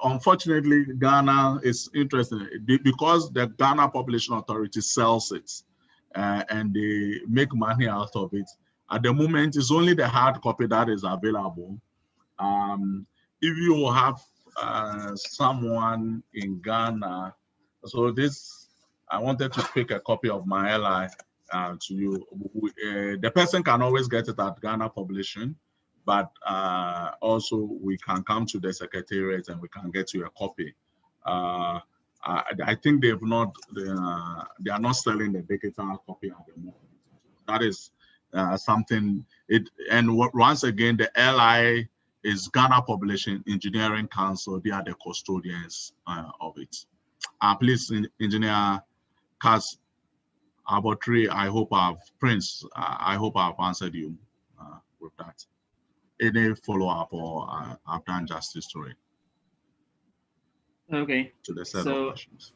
unfortunately, Ghana is interesting because the Ghana Population Authority sells it and they make money out of it. At the moment, it's only the hard copy that is available. If you have someone in Ghana. So this, I wanted to pick a copy of my LI to you. The person can always get it at Ghana Publishing, but also we can come to the secretariat and we can get you a copy. I think they are not selling the digital copy at the moment. That is something. Once again, the LI is Ghana Publishing Engineering Council. They are the custodians of it. Please, Engineer Kaz Abotri, I hope I hope I've answered you with that. Any follow-up or I've done justice to it? Okay. To the set of questions.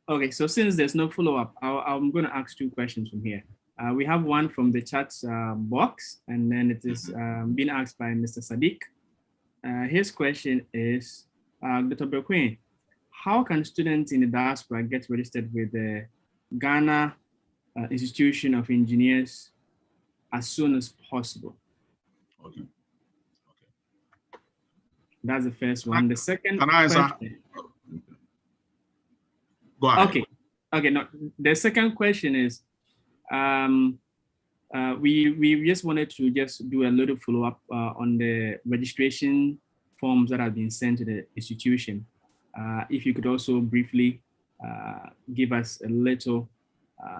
Okay, so since there's no follow-up, I'm going to ask two questions from here. We have one from the chat box, and then it is being asked by Mr. Sadiq. His question is, Dr. Bequin, how can students in the diaspora get registered with the Ghana Institution of Engineers as soon as possible? Okay. That's the first one. The second Can I answer? Go ahead. Okay. No, the second question is, we just wanted to just do a little follow-up on the registration forms that have been sent to the institution. If you could also briefly give us a little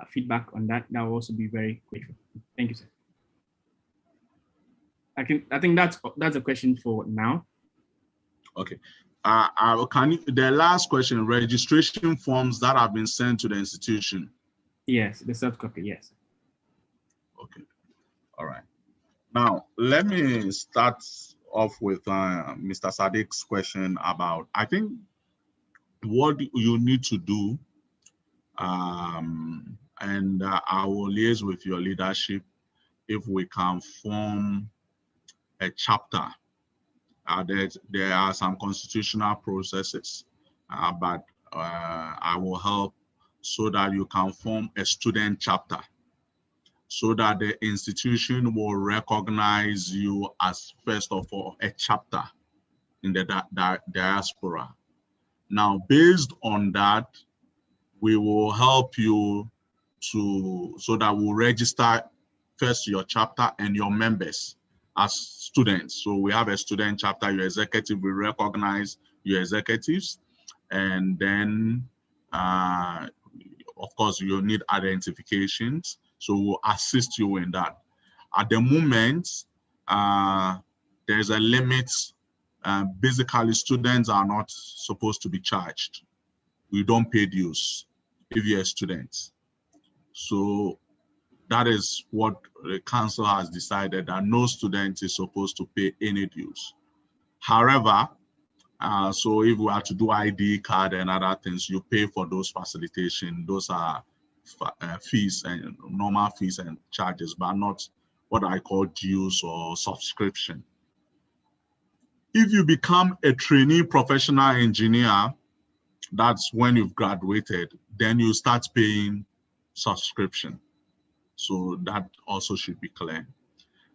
feedback on that, that will also be very grateful. Thank you, sir. I think that's a question for now. Okay. The last question, registration forms that have been sent to the institution? Yes, the soft copy, yes. Okay. All right. Now, let me start off with Mr. Sadiq's question about, I think, what you need to do, and I will liaise with your leadership if we can form a chapter. There are some constitutional processes, but I will help so that you can form a student chapter, so that the institution will recognize you as, first of all, a chapter in the diaspora. Now, based on that, we will help you so that we'll register first your chapter and your members as students. So we have a student chapter, your executive, we recognize your executives, and then of course you'll need identifications, so we'll assist you in that. At the moment, there's a limit. Basically, students are not supposed to be charged. We don't pay dues if you're a student. So that is what the council has decided, that no student is supposed to pay any dues. However, so if we are to do ID card and other things, you pay for those facilitation. Those are fees and normal fees and charges, but not what I call dues or subscription. If you become a trainee professional engineer, that's when you've graduated, then you start paying subscription. So that also should be clear.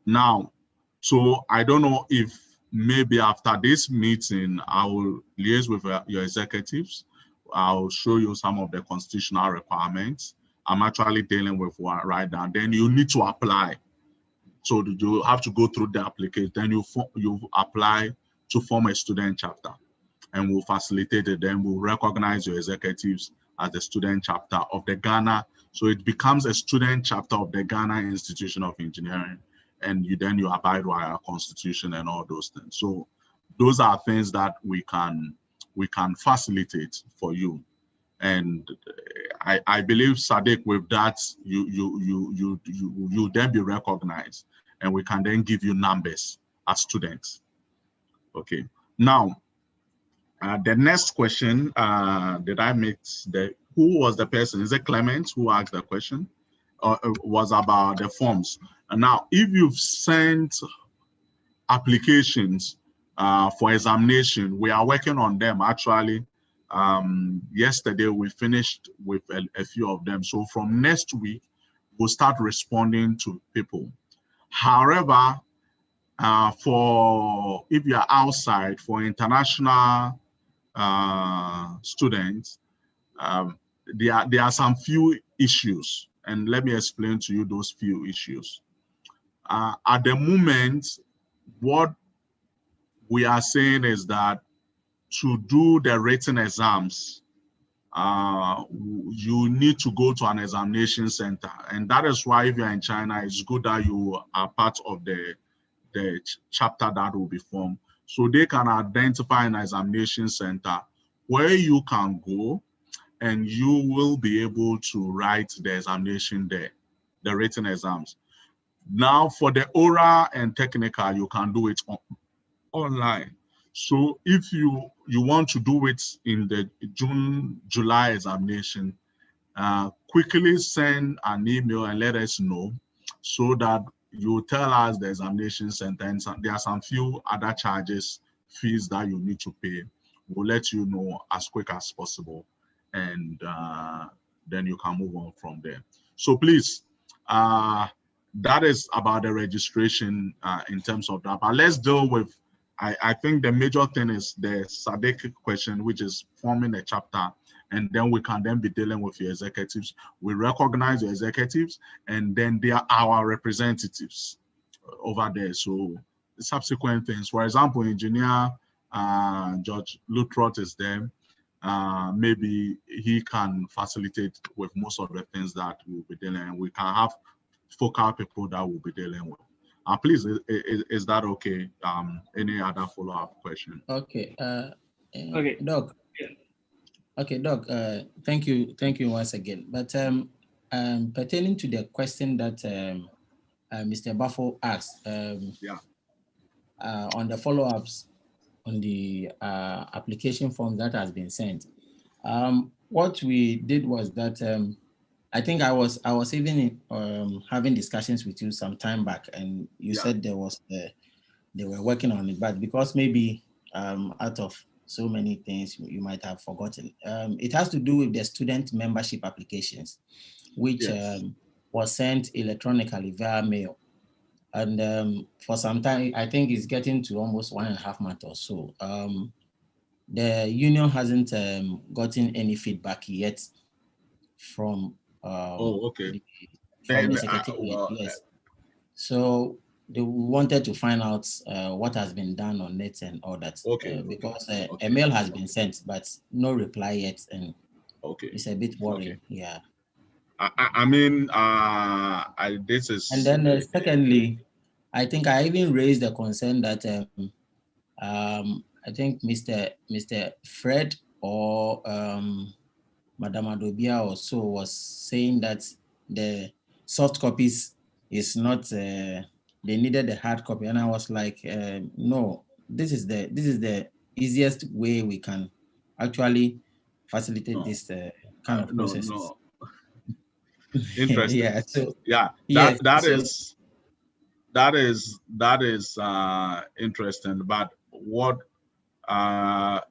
Now, so I don't know if maybe after this meeting, I will liaise with your executives. I'll show you some of the constitutional requirements. I'm actually dealing with one right now. Then you need to apply. So you have to go through the application. Then you apply to form a student chapter, and we'll facilitate it. Then we'll recognize your executives as the student chapter of the Ghana. So it becomes a student chapter of the Ghana Institution of Engineering, and then you abide by our constitution and all those things. So those are things that we can facilitate for you. And I believe, Sadiq, with that, you then be recognized, and we can then give you numbers as students. Okay. Now, the next question, did I make who was the person? Is it Clement who asked the question? Was about the forms. And now, if you've sent applications for examination, we are working on them. Actually, yesterday we finished with a few of them. So from next week, we'll start responding to people. However, For if you are outside, for international students, there are some few issues, and let me explain to you those few issues. At the moment, what we are saying is that to do the written exams, you need to go to an examination center, and that is why if you're in China, it's good that you are part of the chapter that will be formed, so they can identify an examination center where you can go and you will be able to write the examination there, the written exams. Now for the oral and technical, you can do it online. So if you want to do it in the July examination, quickly send an email and let us know, so that you tell us the examination center, and there are some few other charges, fees that you need to pay. We'll let you know as quick as possible, and then you can move on from there. So please, that is about the registration in terms of that. But let's deal with, I think the major thing is the SADC question, which is forming a chapter, and then we can then be dealing with your executives. We recognize your executives, and then they are our representatives over there. So subsequent things, for example, engineer George Lutrot is there. Maybe he can facilitate with most of the things that we'll be dealing, and we can have focal people that we'll be dealing with. Please, is that okay? Any other follow-up question? Okay. Okay. Doc. Okay, Doc. Thank you once again. But pertaining to the question that Mr. Buffo asked, on the follow-ups on the application form that has been sent, what we did was that I think I was even having discussions with you some time back, and you said they were working on it, but because maybe out of so many things you might have forgotten. It has to do with the student membership applications, which was sent electronically via mail. And for some time, I think it's getting to almost 1.5 months or so. The union hasn't gotten any feedback yet from the secretariat. Yes. So they wanted to find out what has been done on it and all that. Because a mail has been sent, but no reply yet, and it's a bit worrying. Yeah. I mean, this is. And then secondly, I think I even raised the concern that I think Mr. Fred or Madame Adobia also was saying that the soft copies is not, they needed the hard copy, and I was like, no, this is the easiest way we can actually facilitate this kind of processes. No. Interesting. Yeah. So that is interesting. But what I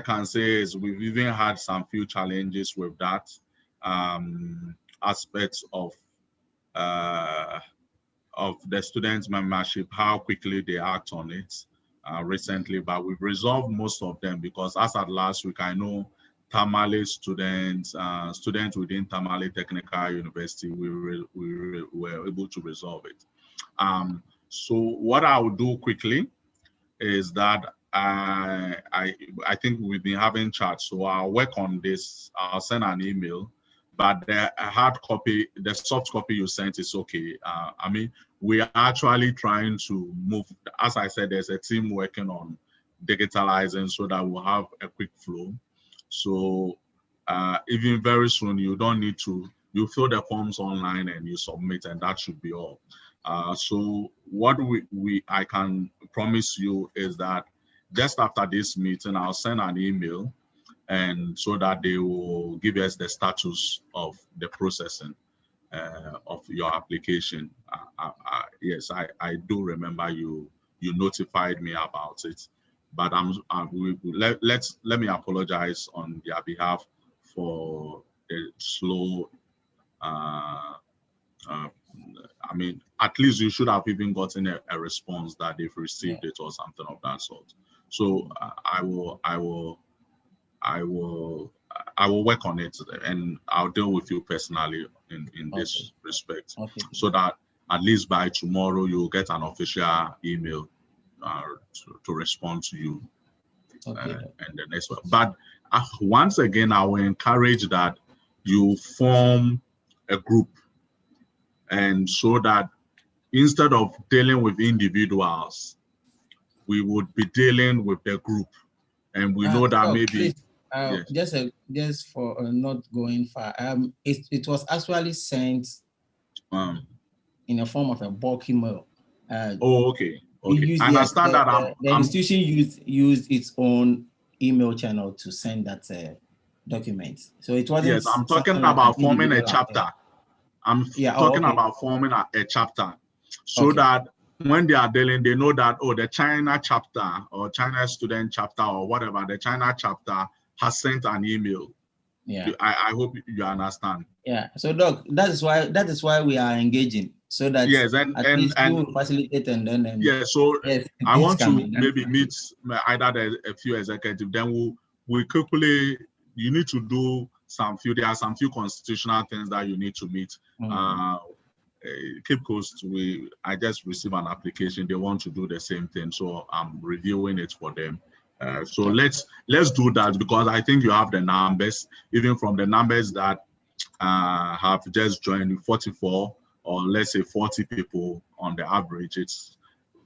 can say is we've even had some few challenges with that aspects of the students' membership, how quickly they act on it recently. But we've resolved most of them, because as at last week, I know Tamale students within Tamale Technical University, we were able to resolve it. So what I will do quickly is that I think we've been having chats, so I'll work on this. I'll send an email, but the hard copy, the soft copy you sent is okay. I mean, we are actually trying to move. As I said, there's a team working on digitalizing so that we'll have a quick flow. So even very soon, you don't need to, you fill the forms online and you submit, and that should be all. So what I can promise you is that just after this meeting, I'll send an email, and so that they will give us the status of the processing of your application. Yes, I do remember you notified me about it, but let me apologize on their behalf for the slow I mean, at least you should have even gotten a response that they've received it or something of that sort. So I will work on it, and I'll deal with you personally in this respect, so that at least by tomorrow you'll get an official email to respond to you. And the next one. But once again, I will encourage that you form a group, and so that instead of dealing with individuals, we would be dealing with the group, and we know that maybe. Please, just for not going far, it was actually sent in a form of a bulk email. Okay. I understand that the institution used its own email channel to send that document. So it wasn't. Yes, I'm talking about forming a chapter. I'm talking about forming a chapter, so that when they are dealing, they know that, oh, the China chapter or China student chapter or whatever, the China chapter has sent an email. Yeah, I hope you understand. Yeah, so Doc, that is why we are engaging, so that you will facilitate and then so I want to maybe meet either a few executives, then we quickly, you need to do there are some few constitutional things that you need to meet. Cape Coast, I just received an application, they want to do the same thing, so I'm reviewing it for them. So let's do that, because I think you have the numbers, even from the numbers that have just joined, 44 or let's say 40 people on the average. It's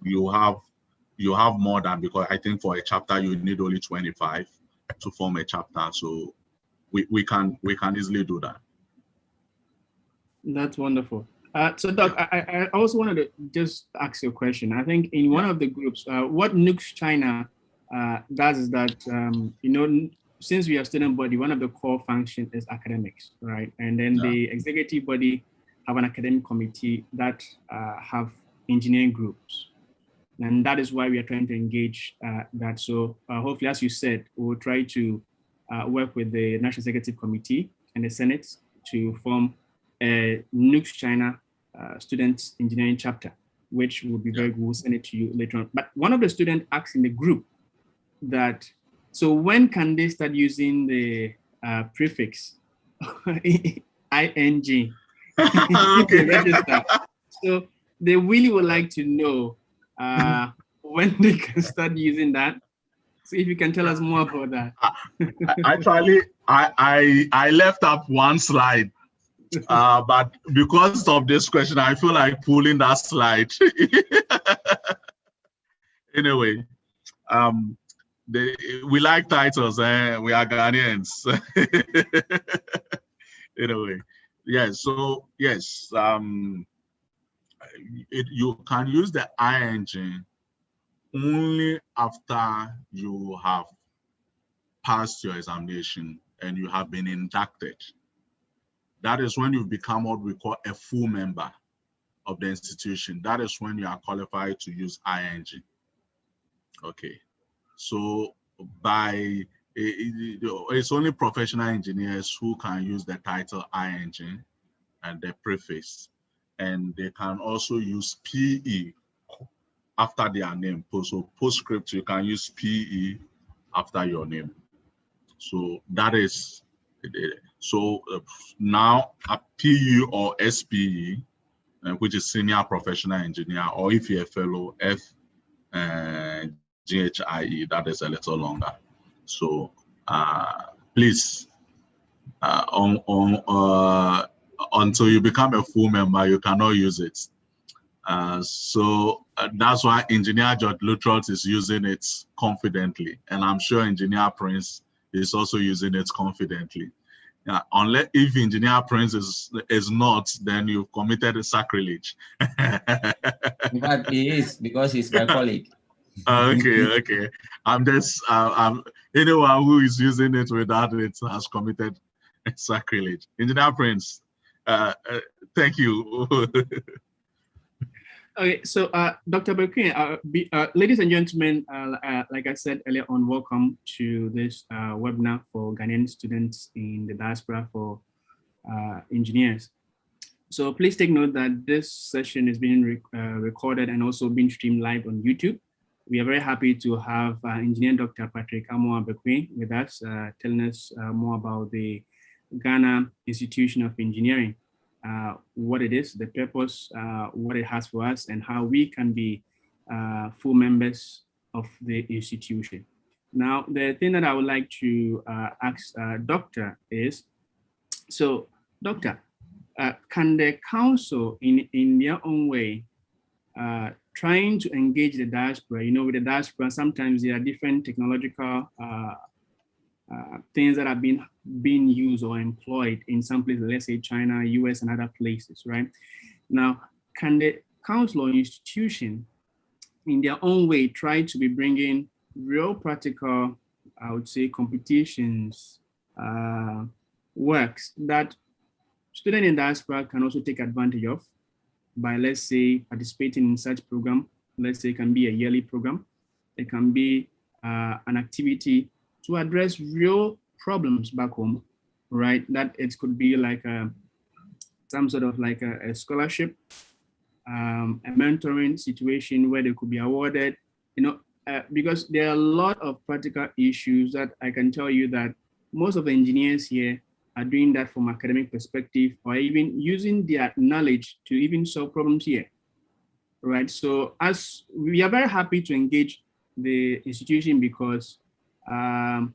you have more than, because I think for a chapter you need only 25 to form a chapter. So we can easily do that. That's wonderful. So Doc, I also wanted to just ask you a question. I think in one of the groups, what NUGS-CHINA does is that, since we are student body, one of the core functions is academics, right? And then the executive body have an academic committee that have engineering groups. And that is why we are trying to engage that. So hopefully, as you said, we'll try to work with the National Executive Committee and the Senate to form a NUGS-CHINA student engineering chapter, which will be very good. We'll send it to you later on. But one of the students asked in the group that, so when can they start using the prefix ing to register? So they really would like to know when they can start using that. So if you can tell us more about that. Actually, I left up one slide, but because of this question, I feel like pulling that slide. Anyway, we like titles, we are Ghanaians. Anyway, yes. So yes, you can use the ing only after you have passed your examination and you have been inducted. That is when you become what we call a full member of the institution. That is when you are qualified to use ing. Okay, so it's only professional engineers who can use the title ing and the preface, and they can also use PE after their name. So postscript, you can use PE after your name. So that is, so now a PE or SPE, which is senior professional engineer, or if you're a fellow, GHIE, that is a little longer. So please, until you become a full member, you cannot use it. So that's why Engineer George Lutrot is using it confidently, and I'm sure Engineer Prince is also using it confidently. Unless if Engineer Prince is not, then you've committed a sacrilege. In fact, he is, because he's my colleague. Okay. I'm just anyone who is using it without it has committed a sacrilege. Engineer Prince, thank you. Okay, so Dr. Bequin, ladies and gentlemen, like I said earlier on, welcome to this webinar for Ghanaian students in the diaspora for engineers. So please take note that this session is being recorded and also being streamed live on YouTube. We are very happy to have Engineer Dr. Patrick Amoah-Bequin with us, telling us more about the Ghana Institution of Engineering, what it is, the purpose, what it has for us, and how we can be full members of the institution. Now, the thing that I would like to ask Doctor is, so Doctor, can the council in their own way trying to engage the diaspora, you know, with the diaspora, sometimes there are different technological things that are being used or employed in some places, let's say China, US, and other places, right? Now, can the council or institution in their own way try to be bringing real practical, I would say, competitions, works that students in diaspora can also take advantage of by, let's say, participating in such program? Let's say it can be a yearly program. It can be an activity to address real problems back home, right? That it could be like some sort of like a scholarship, a mentoring situation where they could be awarded, you know, because there are a lot of practical issues that I can tell you that most of the engineers here are doing that from academic perspective, or even using their knowledge to even solve problems here, right? So as we are very happy to engage the institution because our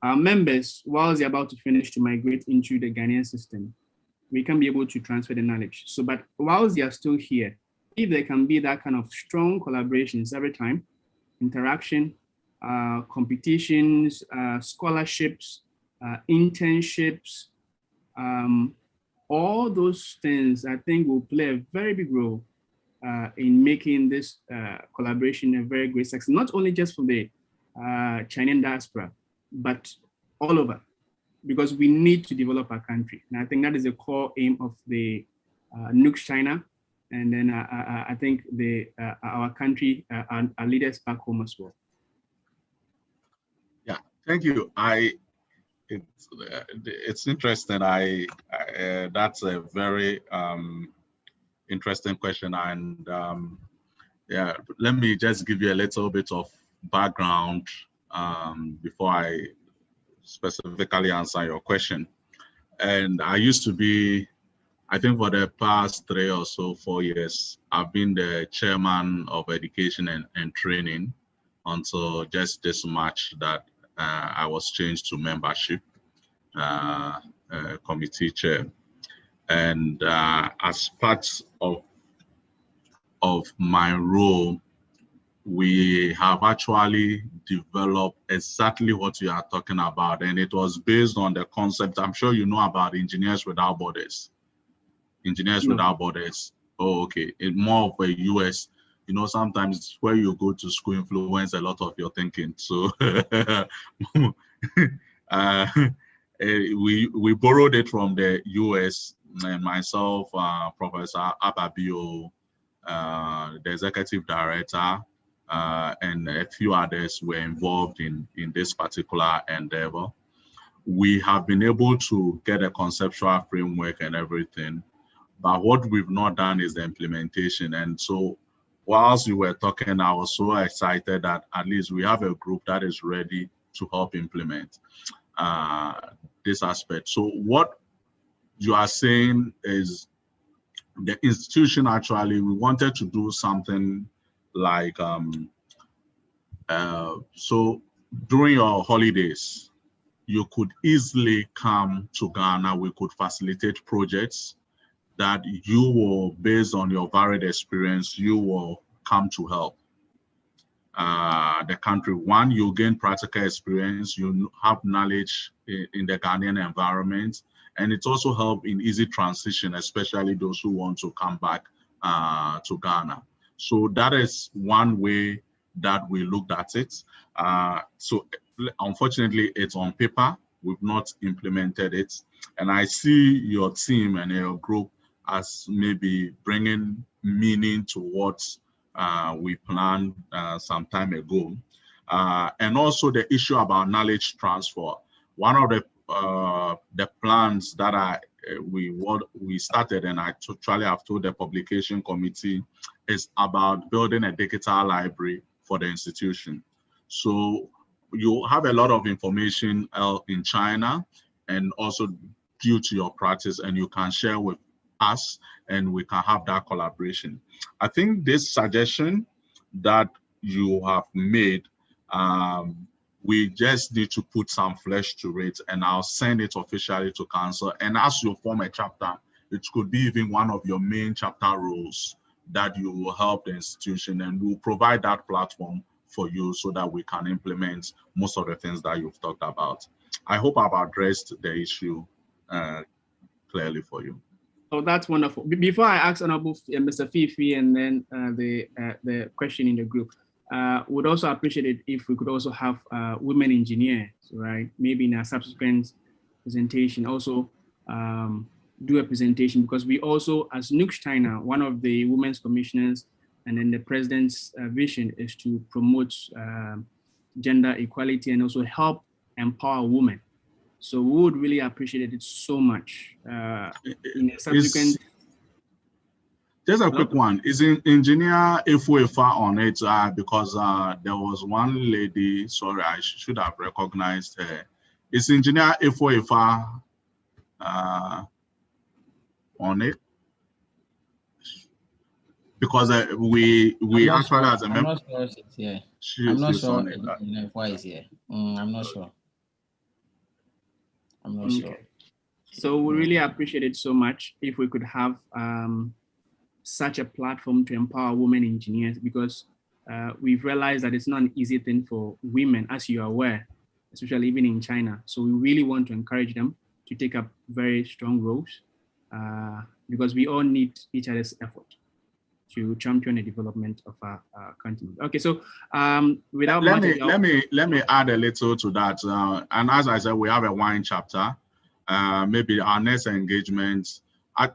members, while they're about to finish to migrate into the Ghanaian system, we can be able to transfer the knowledge. So, but while they are still here, if there can be that kind of strong collaborations every time, interaction, competitions, scholarships, internships, all those things I think will play a very big role in making this collaboration a very great success, not only just for the Chinese diaspora, but all over, because we need to develop our country. And I think that is the core aim of the NUGS-CHINA. And then I think our country, our leaders back home as well. Yeah, thank you. It's interesting. That's a very interesting question. And yeah, let me just give you a little bit of background before I specifically answer your question. And I used to be, I think for the past 3 or so, 4 years, I've been the chairman of education and training until just this March that I was changed to membership committee chair. And as part of my role, we have actually developed exactly what you are talking about. And it was based on the concept, I'm sure you know about Engineers Without Borders. Engineers Without Borders. Oh, okay. It's more of a US, you know, sometimes where you go to school influence a lot of your thinking. So we borrowed it from the US, and myself, Professor Ababio, the executive director, and a few others were involved in this particular endeavor. We have been able to get a conceptual framework and everything, but what we've not done is the implementation. And so whilst you were talking, I was so excited that at least we have a group that is ready to help implement this aspect. So what you are saying is the institution actually, we wanted to do something like, so during your holidays, you could easily come to Ghana. We could facilitate projects that you will, based on your varied experience, you will come to help the country. One, you gain practical experience, you have knowledge in the Ghanaian environment, and it also helps in easy transition, especially those who want to come back to Ghana. So that is one way that we looked at it. So unfortunately, it's on paper. We've not implemented it. And I see your team and your group as maybe bringing meaning to what we planned some time ago. And also the issue about knowledge transfer. One of the plans that what we started, and I totally have told the publication committee, is about building a digital library for the institution. So you have a lot of information in China, and also due to your practice, and you can share with us, and we can have that collaboration. I think this suggestion that you have made, we just need to put some flesh to it, and I'll send it officially to council. And as you form a chapter, it could be even one of your main chapter roles that you will help the institution, and we'll provide that platform for you so that we can implement most of the things that you've talked about. I hope I've addressed the issue clearly for you. Oh, that's wonderful. Before I ask Honorable Mr. Fifi and then the question in the group, would also appreciate it if we could also have women engineers, right? Maybe in a subsequent presentation, also do a presentation, because we also, as NUGS-CHINA, one of the women's commissioners, and then the president's vision is to promote gender equality and also help empower women. So we would really appreciate it so much. In a subsequent. Just a quick one. Is engineer Ifuefa on it? Because there was one lady, sorry, I should have recognized her. Is engineer Ifuefa on it? Because we actually, as a member, I'm not sure she's here. I'm not sure engineer Ifuefa is here. I'm not sure. I'm not sure. So we really appreciate it so much if we could have such a platform to empower women engineers, because we've realized that it's not an easy thing for women, as you are aware, especially even in China. So we really want to encourage them to take up very strong roles, because we all need each other's effort to champion the development of our continent. Okay, so without let me add a little to that. And as I said, we have a wine chapter. Maybe our next engagement,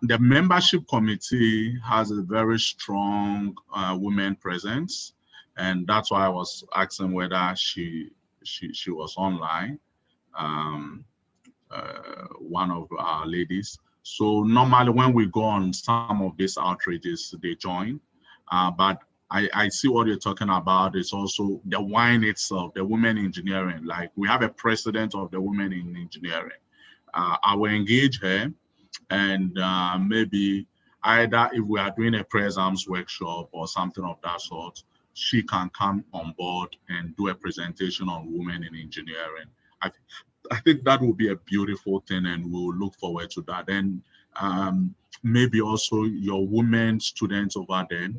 the membership committee has a very strong women presence, and that's why I was asking whether she was online. One of our ladies. So normally when we go on some of these outrages, they join. But I see what you're talking about. It's also the wine itself, the women engineering. Like we have a president of the women in engineering. I will engage her, and maybe either if we are doing a pre-exams workshop or something of that sort, she can come on board and do a presentation on women in engineering. I think that will be a beautiful thing, and we'll look forward to that. And maybe also your women students over there,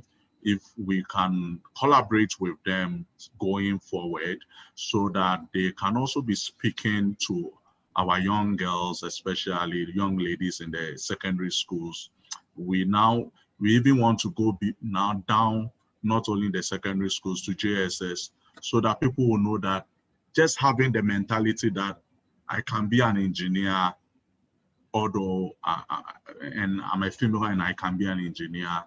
if we can collaborate with them going forward, so that they can also be speaking to our young girls, especially young ladies in the secondary schools. We even want to go now down, not only in the secondary schools, to JSS, so that people will know that just having the mentality that I can be an engineer, although and I'm a female and I can be an engineer,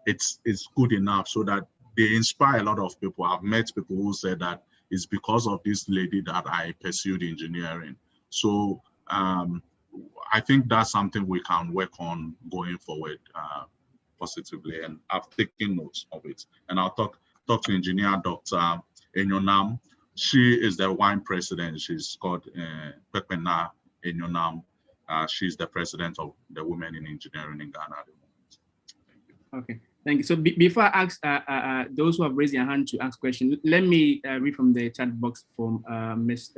it's good enough, so that they inspire a lot of people. I've met people who said that it's because of this lady that I pursued engineering. So I think that's something we can work on going forward positively, and I've taken notes of it. And I'll talk to engineer Dr. Enyonam. She is the wine president. She's called Pepena Enyonam. She's the president of the Women in Engineering in Ghana at the moment. Thank you. Okay, thank you. So before I ask those who have raised their hand to ask questions, let me read from the chat box from Miss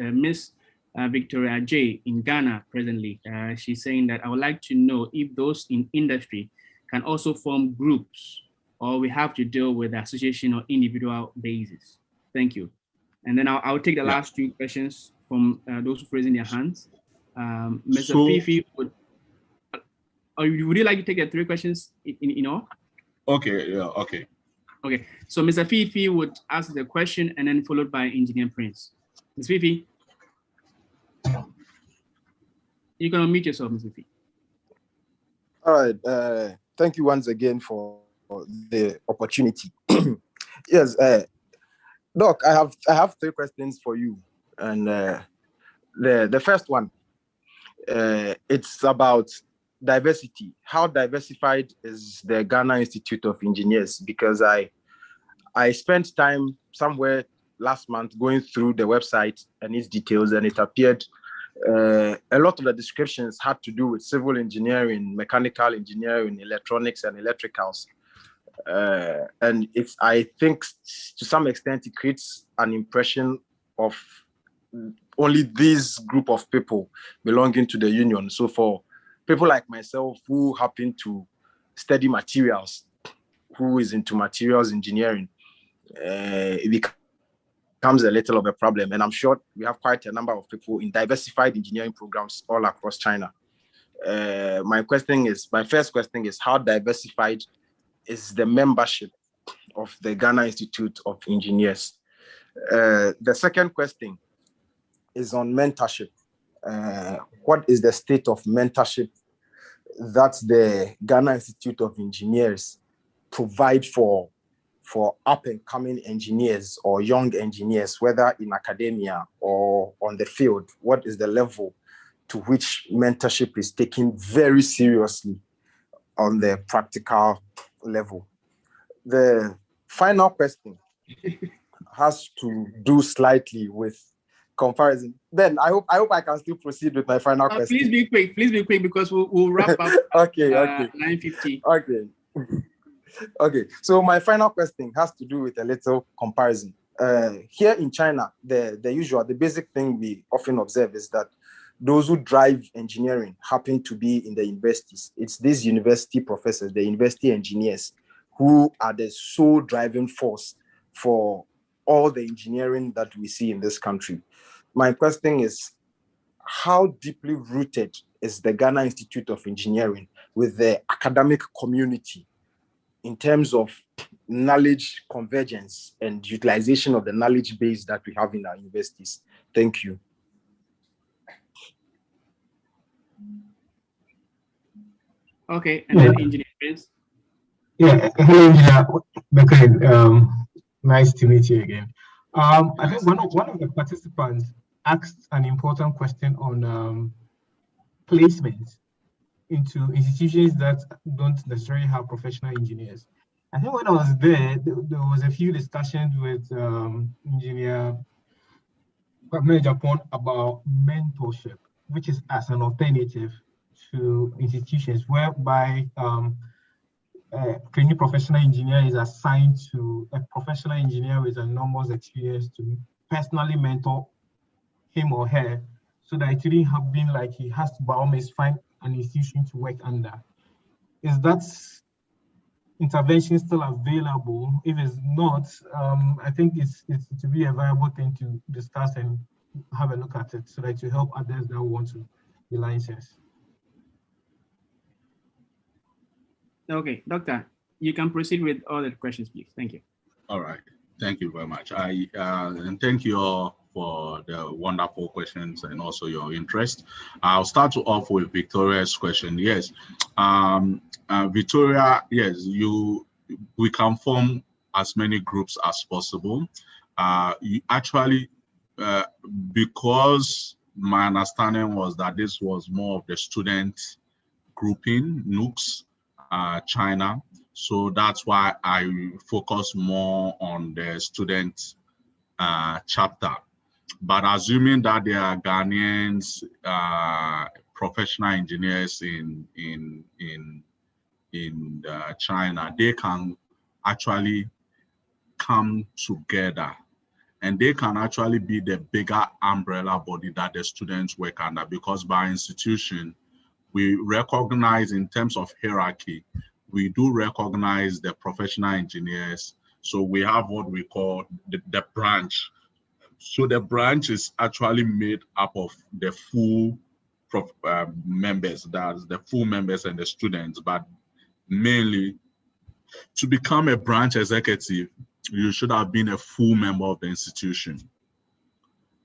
Victoria J in Ghana presently. She's saying that I would like to know if those in industry can also form groups, or we have to deal with the association or individual basis. Thank you. And then I'll take the last two questions from those who raising their hands. Mr. Fifi, would you like to take the three questions in all? Okay, yeah, okay. Okay, so Mr. Fifi would ask the question and then followed by Engineer Prince. Ms. Fifi, you can unmute yourself, Ms. Fifi. All right, thank you once again for the opportunity. Yes, Doc, I have three questions for you, and the first one, it's about diversity. How diversified is the Ghana Institute of Engineers? Because I spent time somewhere last month going through the website and its details, and it appeared a lot of the descriptions had to do with civil engineering, mechanical engineering, electronics, and electricals. And I think to some extent it creates an impression of only this group of people belonging to the union. So for people like myself who happen to study materials, who is into materials engineering, it becomes a little of a problem. And I'm sure we have quite a number of people in diversified engineering programs all across China. My first question is, how diversified is the membership of the Ghana Institute of Engineers? The second question is on mentorship. What is the state of mentorship that the Ghana Institute of Engineers provide for up-and-coming engineers or young engineers, whether in academia or on the field? What is the level to which mentorship is taken very seriously on the practical level? The final question has to do slightly with comparison. Then I hope I can still proceed with my final question. Please be quick because we'll wrap up. Okay. 9:50. Okay. So my final question has to do with a little comparison. Here in China, the basic thing we often observe is that those who drive engineering happen to be in the universities. It's these university professors, the university engineers, who are the sole driving force for all the engineering that we see in this country. My question is, how deeply rooted is the Ghana Institute of Engineering with the academic community in terms of knowledge convergence and utilization of the knowledge base that we have in our universities? Thank you. Okay, and then Engineer Prince. Yeah, hello, Engineer Beckham. Nice to meet you again. I think one of the participants asked an important question on placement into institutions that don't necessarily have professional engineers. I think when I was there was a few discussions with Engineer Japan about mentorship, which is as an alternative to institutions whereby trainee professional engineer is assigned to a professional engineer with enormous experience to personally mentor him or her, so that it wouldn't have been like he has to by all means find an institution to work under. Is that intervention still available? If it's not, I think it's to be a viable thing to discuss and have a look at it, so that to help others that want to be licensed. Okay, Doctor, you can proceed with all the questions, please. Thank you. All right. Thank you very much. And thank you all for the wonderful questions and also your interest. I'll start off with Victoria's question. Yes, Victoria, yes, we can form as many groups as possible. You actually, because my understanding was that this was more of the student grouping, NUGS-CHINA. So that's why I focus more on the student chapter. But assuming that there are Ghanaians, professional engineers in China, they can actually come together, and they can actually be the bigger umbrella body that the students work under, because by institution, we recognize in terms of hierarchy, we do recognize the professional engineers. So we have what we call the branch. So the branch is actually made up of the full members, that's the full members and the students, but mainly to become a branch executive, you should have been a full member of the institution.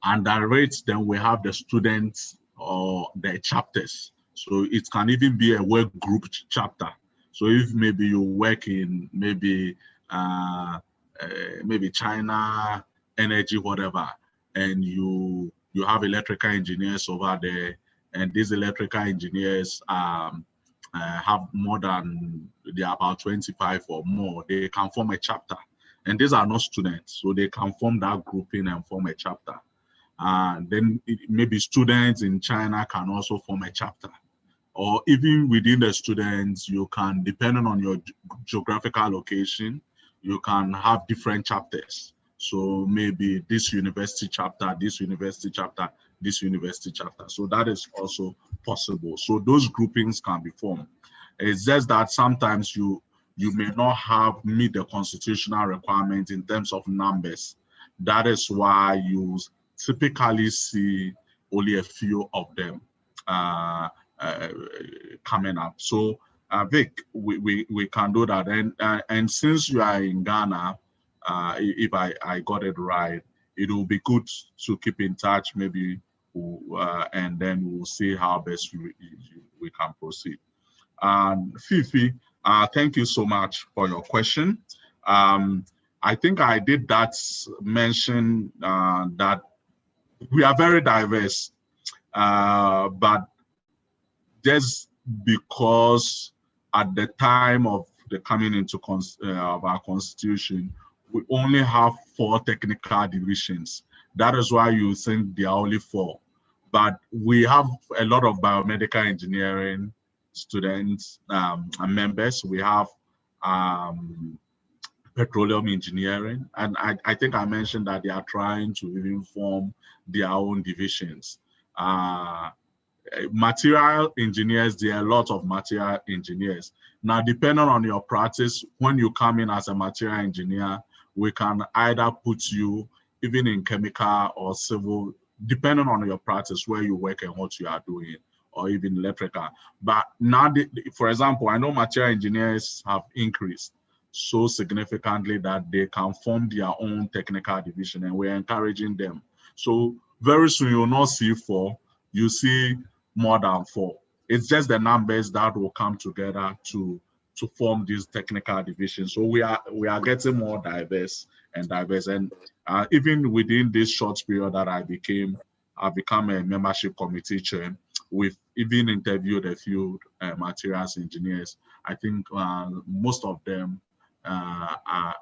And that rate, then we have the students or the chapters. So it can even be a work group chapter. So if maybe you work in maybe China, energy, whatever, and you have electrical engineers over there, and these electrical engineers have more than, they are about 25 or more, they can form a chapter. And these are not students, so they can form that grouping and form a chapter. Then maybe students in China can also form a chapter. Or even within the students, you can, depending on your geographical location, you can have different chapters. So maybe this university chapter, this university chapter, this university chapter. So that is also possible. So those groupings can be formed. It's just that sometimes you may not meet the constitutional requirement in terms of numbers. That is why you typically see only a few of them coming up. So Vic, we can do that. And since you are in Ghana, if I got it right, it will be good to keep in touch, maybe, and then we'll see how best we can proceed. Fifi, thank you so much for your question. I think I did that mention that we are very diverse, but just because at the time of the coming into of our constitution, we only have 4 technical divisions. That is why you think there are only 4. But we have a lot of biomedical engineering students and members. We have petroleum engineering. And I think I mentioned that they are trying to even form their own divisions. Material engineers, there are a lot of material engineers. Now, depending on your practice, when you come in as a material engineer, we can either put you even in chemical or civil, depending on your practice, where you work and what you are doing, or even electrical. But now, for example, I know material engineers have increased so significantly that they can form their own technical division, and we're encouraging them. So very soon you'll not see 4, you see more than 4. It's just the numbers that will come together to form these technical divisions. So we are getting more diverse, and even within this short period that I've become a membership committee chair. We've even interviewed a few materials engineers. I think most of them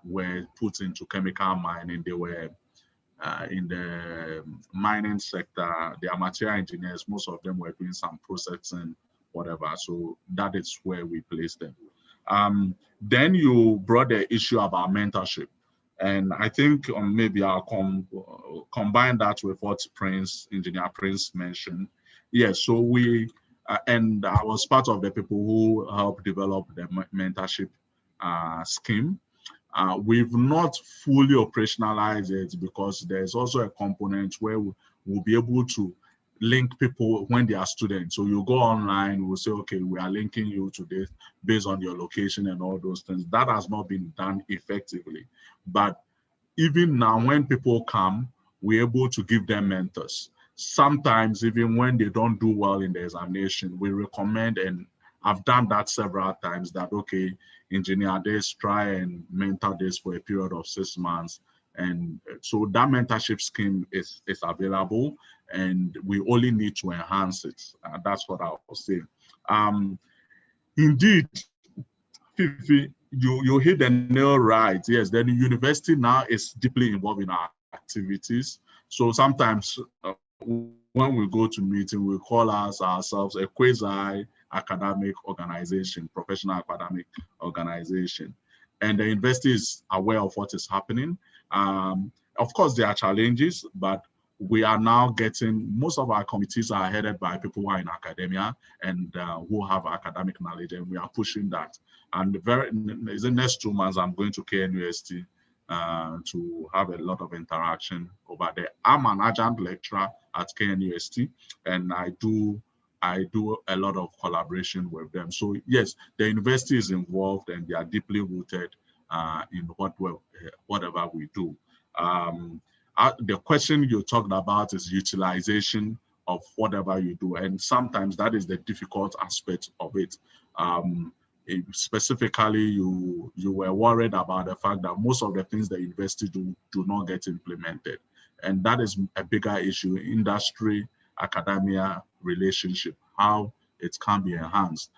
were put into chemical mining. They were in the mining sector. They are material engineers. Most of them were doing some processing, whatever. So that is where we placed them. Then you brought the issue about mentorship. And I think maybe I'll combine that with what Engineer Prince mentioned. Yes, so and I was part of the people who helped develop the mentorship scheme. We've not fully operationalized it because there's also a component where we'll be able to link people when they are students. So you go online, we'll say, okay, we are linking you to this based on your location and all those things. That has not been done effectively. But even now, when people come, we're able to give them mentors. Sometimes, even when they don't do well in the examination, we recommend, and I've done that several times, that, okay, engineer this, try and mentor this for a period of 6 months. And so that mentorship scheme is available, and we only need to enhance it. That's what I was saying. Indeed, Fifi, you hit the nail right. Yes, then the university now is deeply involved in our activities. So sometimes when we go to meeting, we call ourselves a quasi-academic organization, professional academic organization. And the university is aware of what is happening. Of course, there are challenges, but we are now getting, most of our committees are headed by people who are in academia and who have academic knowledge, and we are pushing that. And in the next 2 months, I'm going to KNUST to have a lot of interaction over there. I'm an adjunct lecturer at KNUST, and I do a lot of collaboration with them. So yes, the university is involved, and they are deeply rooted in whatever we do. The question you talked about is utilization of whatever you do, and sometimes that is the difficult aspect of it. Specifically, you were worried about the fact that most of the things the university do not get implemented, and that is a bigger issue: industry, academia relationship, how it can be enhanced.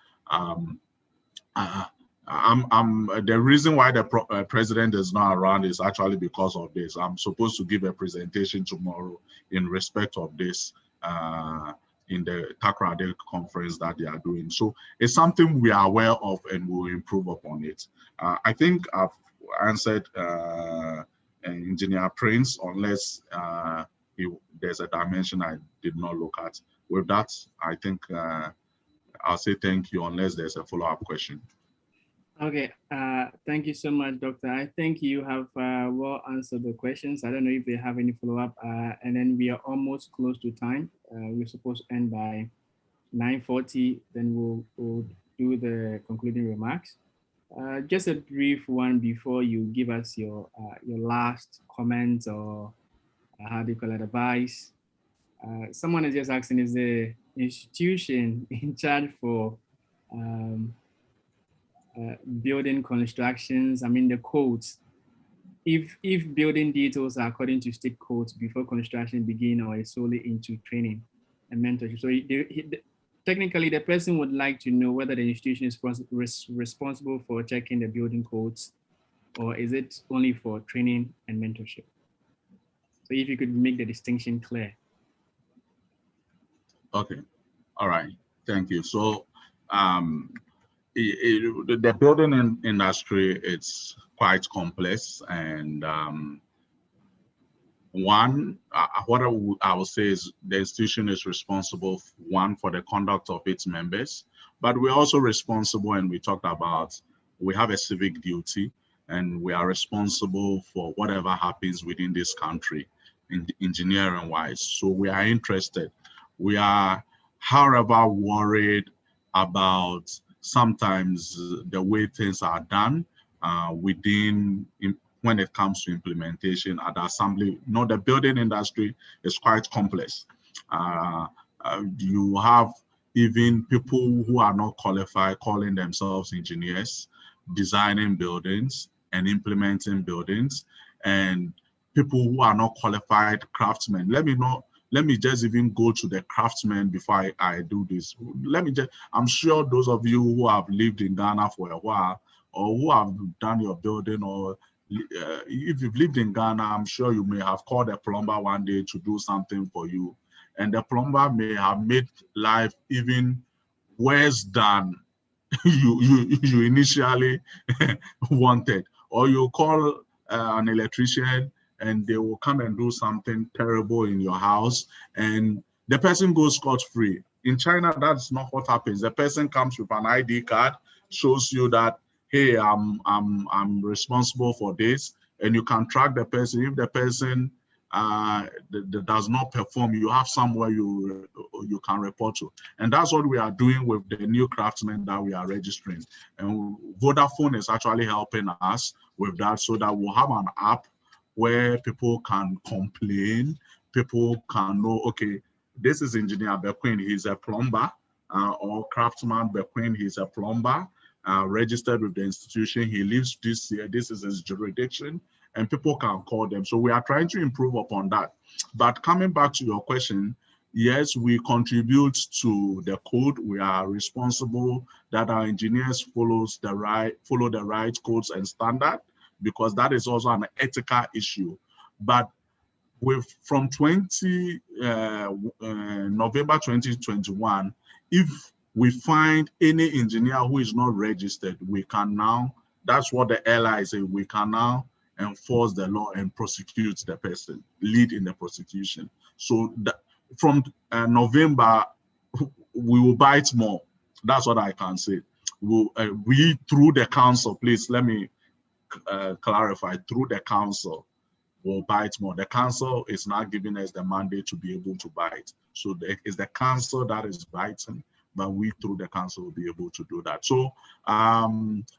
The reason why the president is not around is actually because of this. I'm supposed to give a presentation tomorrow in respect of this in the Takrade conference that they are doing. So it's something we are aware of and we'll improve upon it. I think I've answered Engineer Prince, unless there's a dimension I did not look at. With that, I think I'll say thank you unless there's a follow-up question. Okay, thank you so much, Doctor. I think you have well answered the questions. I don't know if they have any follow-up, and then we are almost close to time. We're supposed to end by 9:40, then we'll do the concluding remarks. Just a brief one before you give us your last comments or how do you call it, advice. Someone is just asking, is the institution in charge for building constructions, I mean the codes, if building details are according to state codes before construction begin, or is solely into training and mentorship? So technically the person would like to know whether the institution is responsible for checking the building codes, or is it only for training and mentorship? So if you could make the distinction clear. Okay, all right, thank you. So the building industry, it's quite complex, and what I will say is the institution is responsible, one, for the conduct of its members, but we're also responsible, and we talked about, we have a civic duty, and we are responsible for whatever happens within this country, engineering wise. So we are interested. We are, however, worried about sometimes the way things are done when it comes to implementation at the assembly. You know, the building industry is quite complex. You have even people who are not qualified calling themselves engineers, designing buildings and implementing buildings, and people who are not qualified craftsmen. Let me just even go to the craftsmen before I do this. I'm sure those of you who have lived in Ghana for a while, or who have done your building, or if you've lived in Ghana, I'm sure you may have called a plumber one day to do something for you. And the plumber may have made life even worse than you initially wanted. Or you call an electrician and they will come and do something terrible in your house, and the person goes scot-free. In China, that's not what happens. The person comes with an ID card, shows you that, hey, I'm responsible for this, and you can track the person. If the person does not perform, you have somewhere you can report to. And that's what we are doing with the new craftsmen that we are registering. And Vodafone is actually helping us with that, so that we'll have an app where people can complain, people can know, okay, this is Engineer Bequin, he's a plumber, or Craftsman Bequin, he's a plumber, registered with the institution, he lives this year, this is his jurisdiction, and people can call them. So we are trying to improve upon that. But coming back to your question, yes, we contribute to the code. We are responsible that our engineers follow the right codes and standard, because that is also an ethical issue. But from November 2021, if we find any engineer who is not registered, we can now, that's what the LI say, we can now enforce the law and prosecute the person, lead in the prosecution. So from November, we will bite more. That's what I can say. We through the council, please let me clarify, through the council will bite more. The council is not giving us the mandate to be able to bite. So it's the council that is biting, but we through the council will be able to do that. So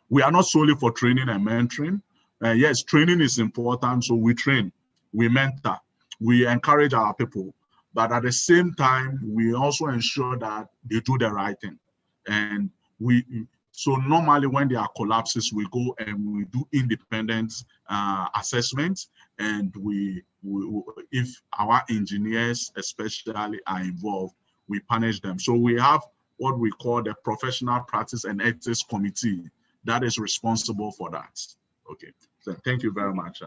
we are not solely for training and mentoring. Yes, training is important. So we train, we mentor, we encourage our people, but at the same time, we also ensure that they do the right thing. And so normally when there are collapses, we go and we do independent assessments, and if our engineers especially are involved, we punish them. So we have what we call the Professional Practice and Ethics Committee that is responsible for that. Okay, so thank you very much.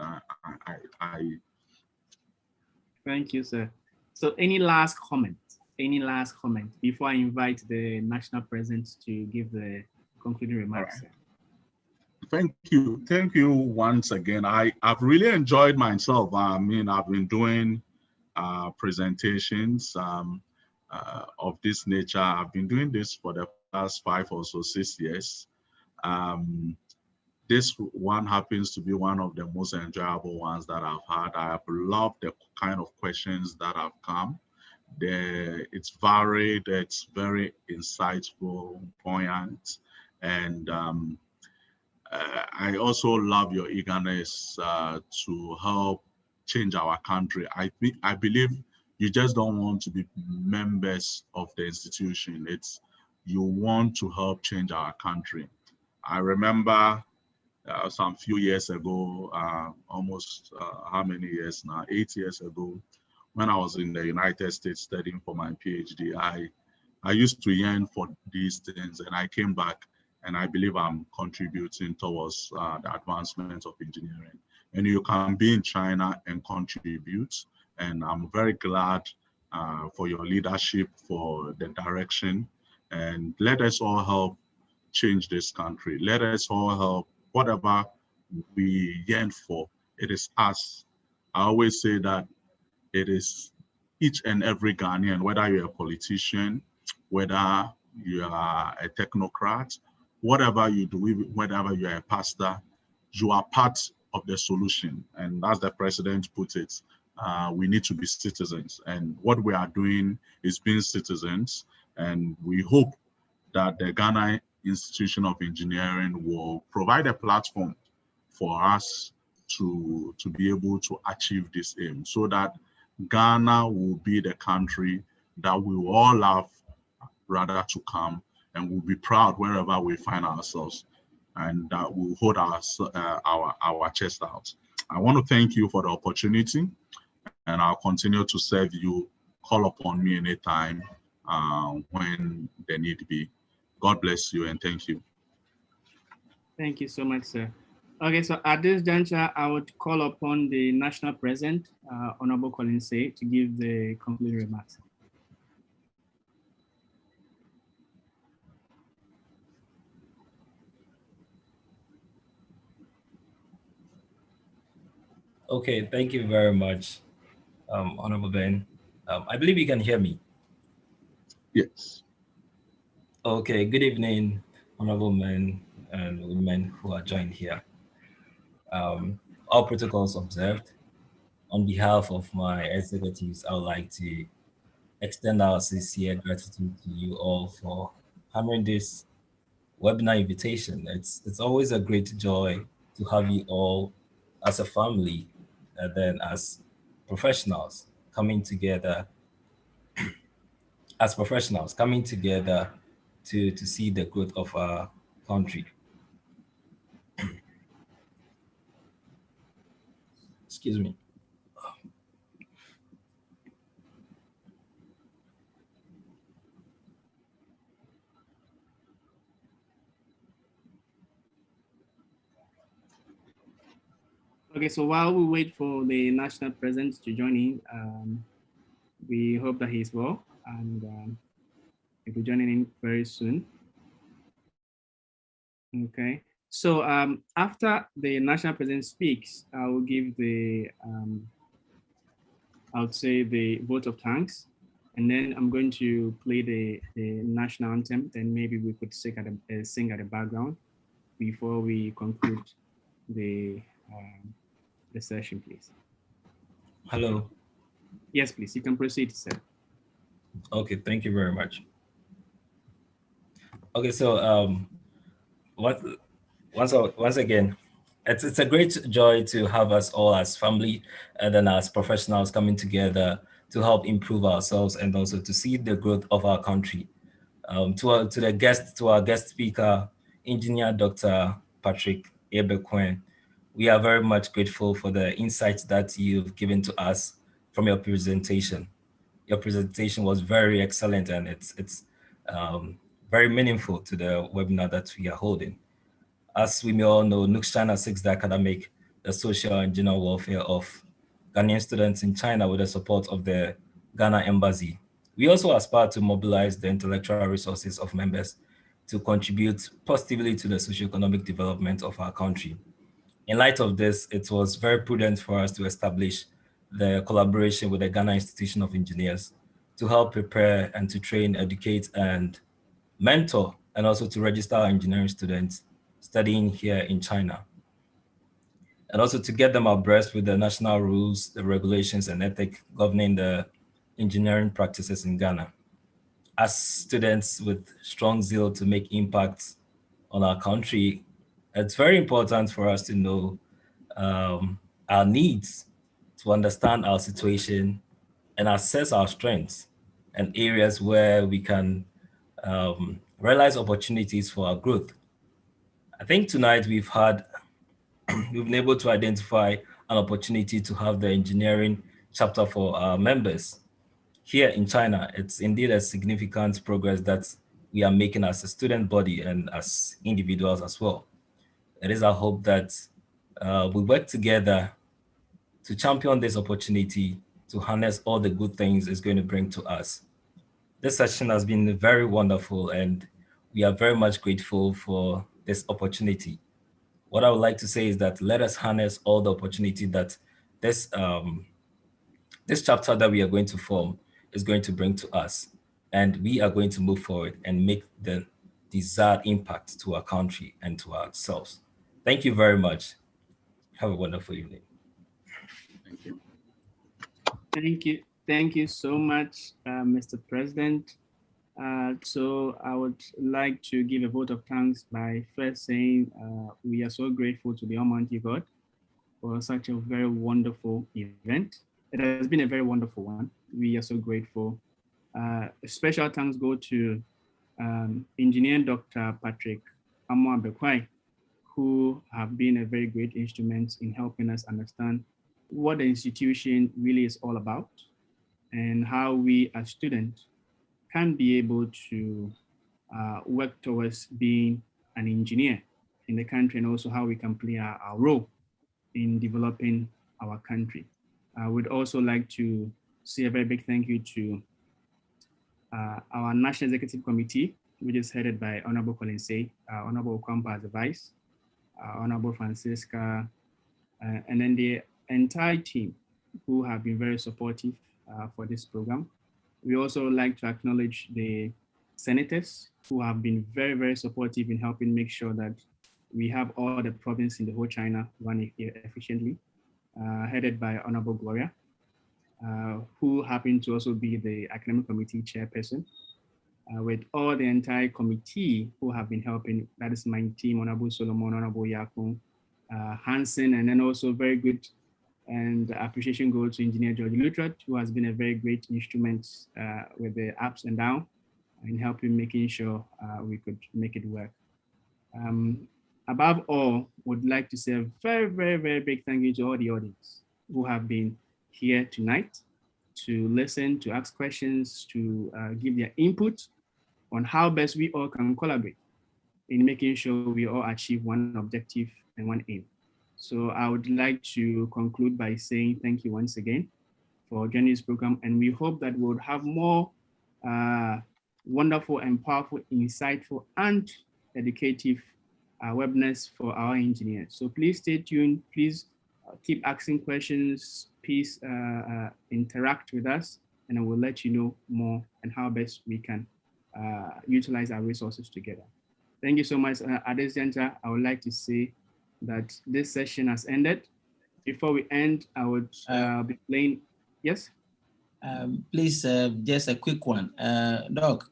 Thank you, sir. So any last comment? Any last comment before I invite the national president to give the concluding remarks? Right. Thank you once again. I've really enjoyed myself. I mean, I've been doing presentations of this nature. I've been doing this for the past 5 or so 6 years. This one happens to be one of the most enjoyable ones that I've had. I have loved the kind of questions that have come. It's varied, it's very insightful, poignant, and I also love your eagerness to help change our country. I believe you just don't want to be members of the institution. You want to help change our country. I remember some few years ago, almost how many years now? 8 years ago, when I was in the United States studying for my PhD, I used to yearn for these things, and I came back, and I believe I'm contributing towards the advancement of engineering. And you can be in China and contribute, and I'm very glad for your leadership, for the direction, and let us all help change this country. Let us all help whatever we yearn for. It is us. I always say that it is each and every Ghanaian, whether you're a politician, whether you are a technocrat, whatever you do, whether you're a pastor, you are part of the solution. And as the president put it, we need to be citizens. And what we are doing is being citizens. And we hope that the Ghana Institution of Engineering will provide a platform for us to be able to achieve this aim, so that Ghana will be the country that we will all love rather to come, and we'll be proud wherever we find ourselves, and that we'll hold our chest out. I want to thank you for the opportunity, and I'll continue to serve you. Call upon me anytime when there need be. God bless you, and thank you. Thank you so much, sir. Okay, so at this juncture, I would call upon the national president, Honorable Colin Say, to give the concluding remarks. Okay, thank you very much, Honorable Ben. I believe you can hear me. Yes. Okay, good evening, honorable men and women who are joined here. All protocols observed. On behalf of my executives, I would like to extend our sincere gratitude to you all for hammering this webinar invitation. It's always a great joy to have you all as a family and then as professionals coming together to see the growth of our country. Excuse me. Okay, so while we wait for the national president to join in, we hope that he's well, and he'll be joining in very soon. Okay, so after the national president speaks, I will give the, I would say, the vote of thanks, and then I'm going to play the national anthem. Then maybe we could sing at the background before we conclude the session, please. Hello. Yes, please. You can proceed, sir. Okay, thank you very much. Okay, so once again, it's a great joy to have us all as family and then as professionals coming together to help improve ourselves and also to see the growth of our country. To our guest speaker, Engineer Dr. Patrick Beckham, we are very much grateful for the insights that you've given to us from your presentation. Your presentation was very excellent, and very meaningful to the webinar that we are holding. As we may all know, NUGS-CHINA seeks the academic, the social and general welfare of Ghanaian students in China with the support of the Ghana Embassy. We also aspire to mobilize the intellectual resources of members to contribute positively to the socio-economic development of our country. In light of this, it was very prudent for us to establish the collaboration with the Ghana Institution of Engineers to help prepare and to train, educate, and mentor, and also to register our engineering students studying here in China. And also to get them abreast with the national rules, the regulations, and ethics governing the engineering practices in Ghana. As students with strong zeal to make impacts on our country, it's very important for us to know our needs, to understand our situation, and assess our strengths and areas where we can realize opportunities for our growth. I think tonight we've been able to identify an opportunity to have the engineering chapter for our members here in China. It's indeed a significant progress that we are making as a student body and as individuals as well. It is our hope that we work together to champion this opportunity to harness all the good things it's going to bring to us. This session has been very wonderful, and we are very much grateful for this opportunity. What I would like to say is that let us harness all the opportunity that this chapter that we are going to form is going to bring to us. And we are going to move forward and make the desired impact to our country and to ourselves. Thank you very much. Have a wonderful evening. Thank you. Thank you. Thank you so much, Mr. President. So I would like to give a vote of thanks by first saying we are so grateful to the Almighty God for such a very wonderful event. It has been a very wonderful one. We are so grateful. Special thanks go to Engineer Dr. Patrick Bekwai, who have been a very great instrument in helping us understand what the institution really is all about and how we as students can be able to work towards being an engineer in the country, and also how we can play our role in developing our country. I would also like to say a very big thank you to our National Executive Committee, which is headed by Honorable Colin Say, Honorable Okwampa as the Vice, Honorable Francisca, and then the entire team who have been very supportive for this program. We also like to acknowledge the senators who have been very, very supportive in helping make sure that we have all the provinces in the whole China running efficiently, headed by Honorable Gloria, who happened to also be the academic committee chairperson, with all the entire committee who have been helping. That is my team, Honorable Solomon, Honorable Yakun, Hansen, and then also very good and appreciation goes to Engineer George Lutrat, who has been a very great instrument with the ups and downs in helping making sure we could make it work. Above all, would like to say a very, very, very big thank you to all the audience who have been here tonight to listen, to ask questions, to give their input on how best we all can collaborate in making sure we all achieve one objective and one aim. So I would like to conclude by saying thank you once again for joining this program, and we hope that we'll have more wonderful and powerful, insightful and educative webinars for our engineers. So please stay tuned, please keep asking questions, please interact with us, and I will let you know more and how best we can utilize our resources together. Thank you so much. At this juncture, I would like to say that this session has ended. Before we end, I would be playing, yes? Please, just a quick one. Doc,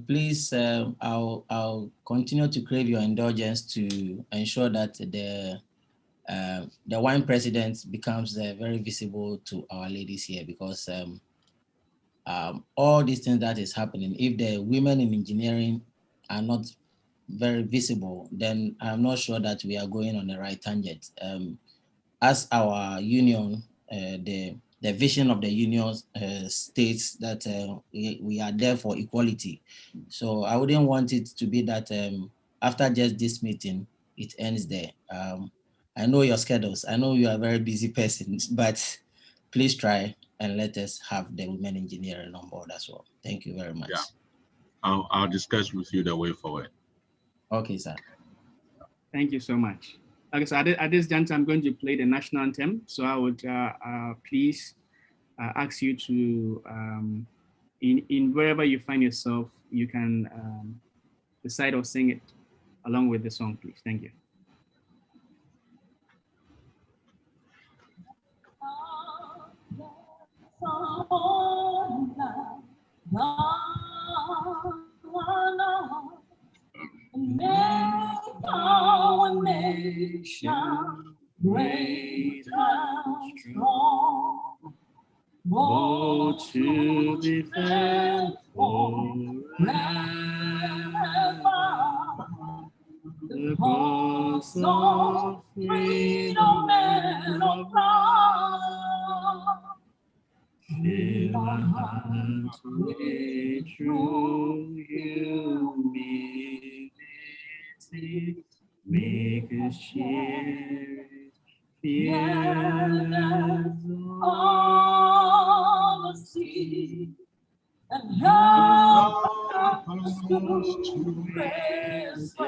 please, I'll continue to crave your indulgence to ensure that the wine president becomes very visible to our ladies here, because all these things that is happening, if the women in engineering are not very visible, then I'm not sure that we are going on the right tangent. As our union, the the vision of the union states that we are there for equality. So I wouldn't want it to be that after just this meeting, it ends there. I know your schedules. I know you are a very busy person, but please try and let us have the women engineering on board as well. Thank you very much. Yeah, I'll discuss with you the way forward. Okay, sir. Thank you so much. Okay, so at this juncture, I'm going to play the national anthem. So I would please ask you to, in wherever you find yourself, you can recite or sing it along with the song, please. Thank you. Make our nation great and strong, bold to defend forever the cause of freedom and of pride. Fill our hearts with true humility, make us share it, fearless honesty, and help us to resist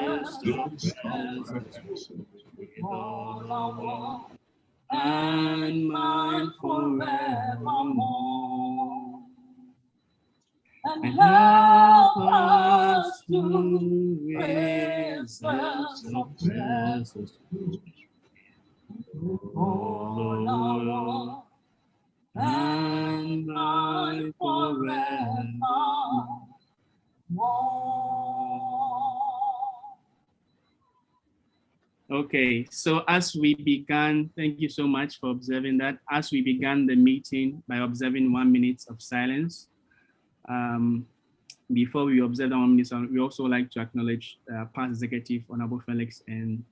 your presence with all our heart and mind forevermore. And help us to resist your presence with all our heart and mind forevermore. Okay, so as we began, thank you so much for observing that. As we began the meeting by observing 1 minute of silence, before we observe the 1 minute, we also like to acknowledge past executive, Honorable Felix, and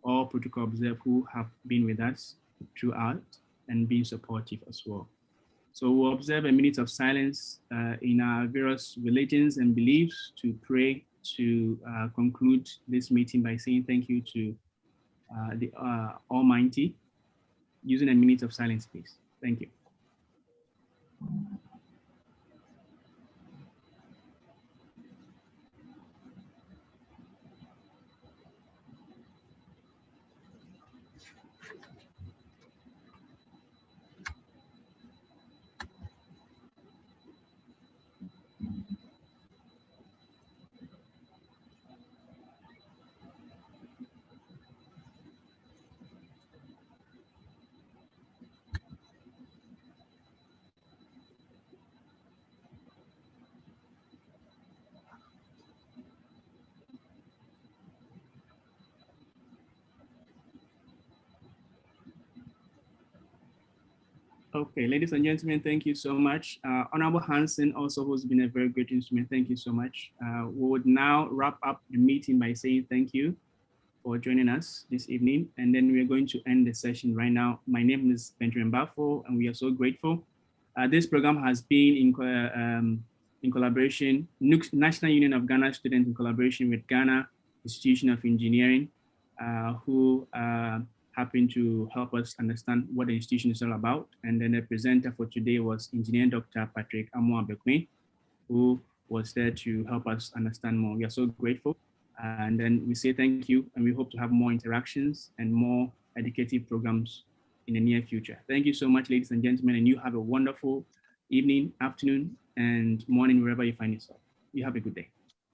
all protocol observers who have been with us throughout and being supportive as well. So we'll observe a minute of silence in our various religions and beliefs to pray to conclude this meeting by saying thank you to the Almighty, using a minute of silence, please. Thank you. Okay, ladies and gentlemen, thank you so much. Honorable Hansen also who's been a very great instrument. Thank you so much. We would now wrap up the meeting by saying thank you for joining us this evening. And then we're going to end the session right now. My name is Benjamin Bafo, and we are so grateful. This program has been in collaboration, NUGS, National Union of Ghana Students, in collaboration with Ghana Institution of Engineering, who happened to help us understand what the institution is all about. And then the presenter for today was Engineer Dr. Patrick Beckham, who was there to help us understand more. We are so grateful. And then we say thank you, and we hope to have more interactions and more educative programs in the near future. Thank you so much, ladies and gentlemen, and you have a wonderful evening, afternoon, and morning, wherever you find yourself. You have a good day.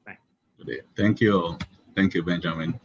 Bye. Good day. Thank you. Thank you, Benjamin.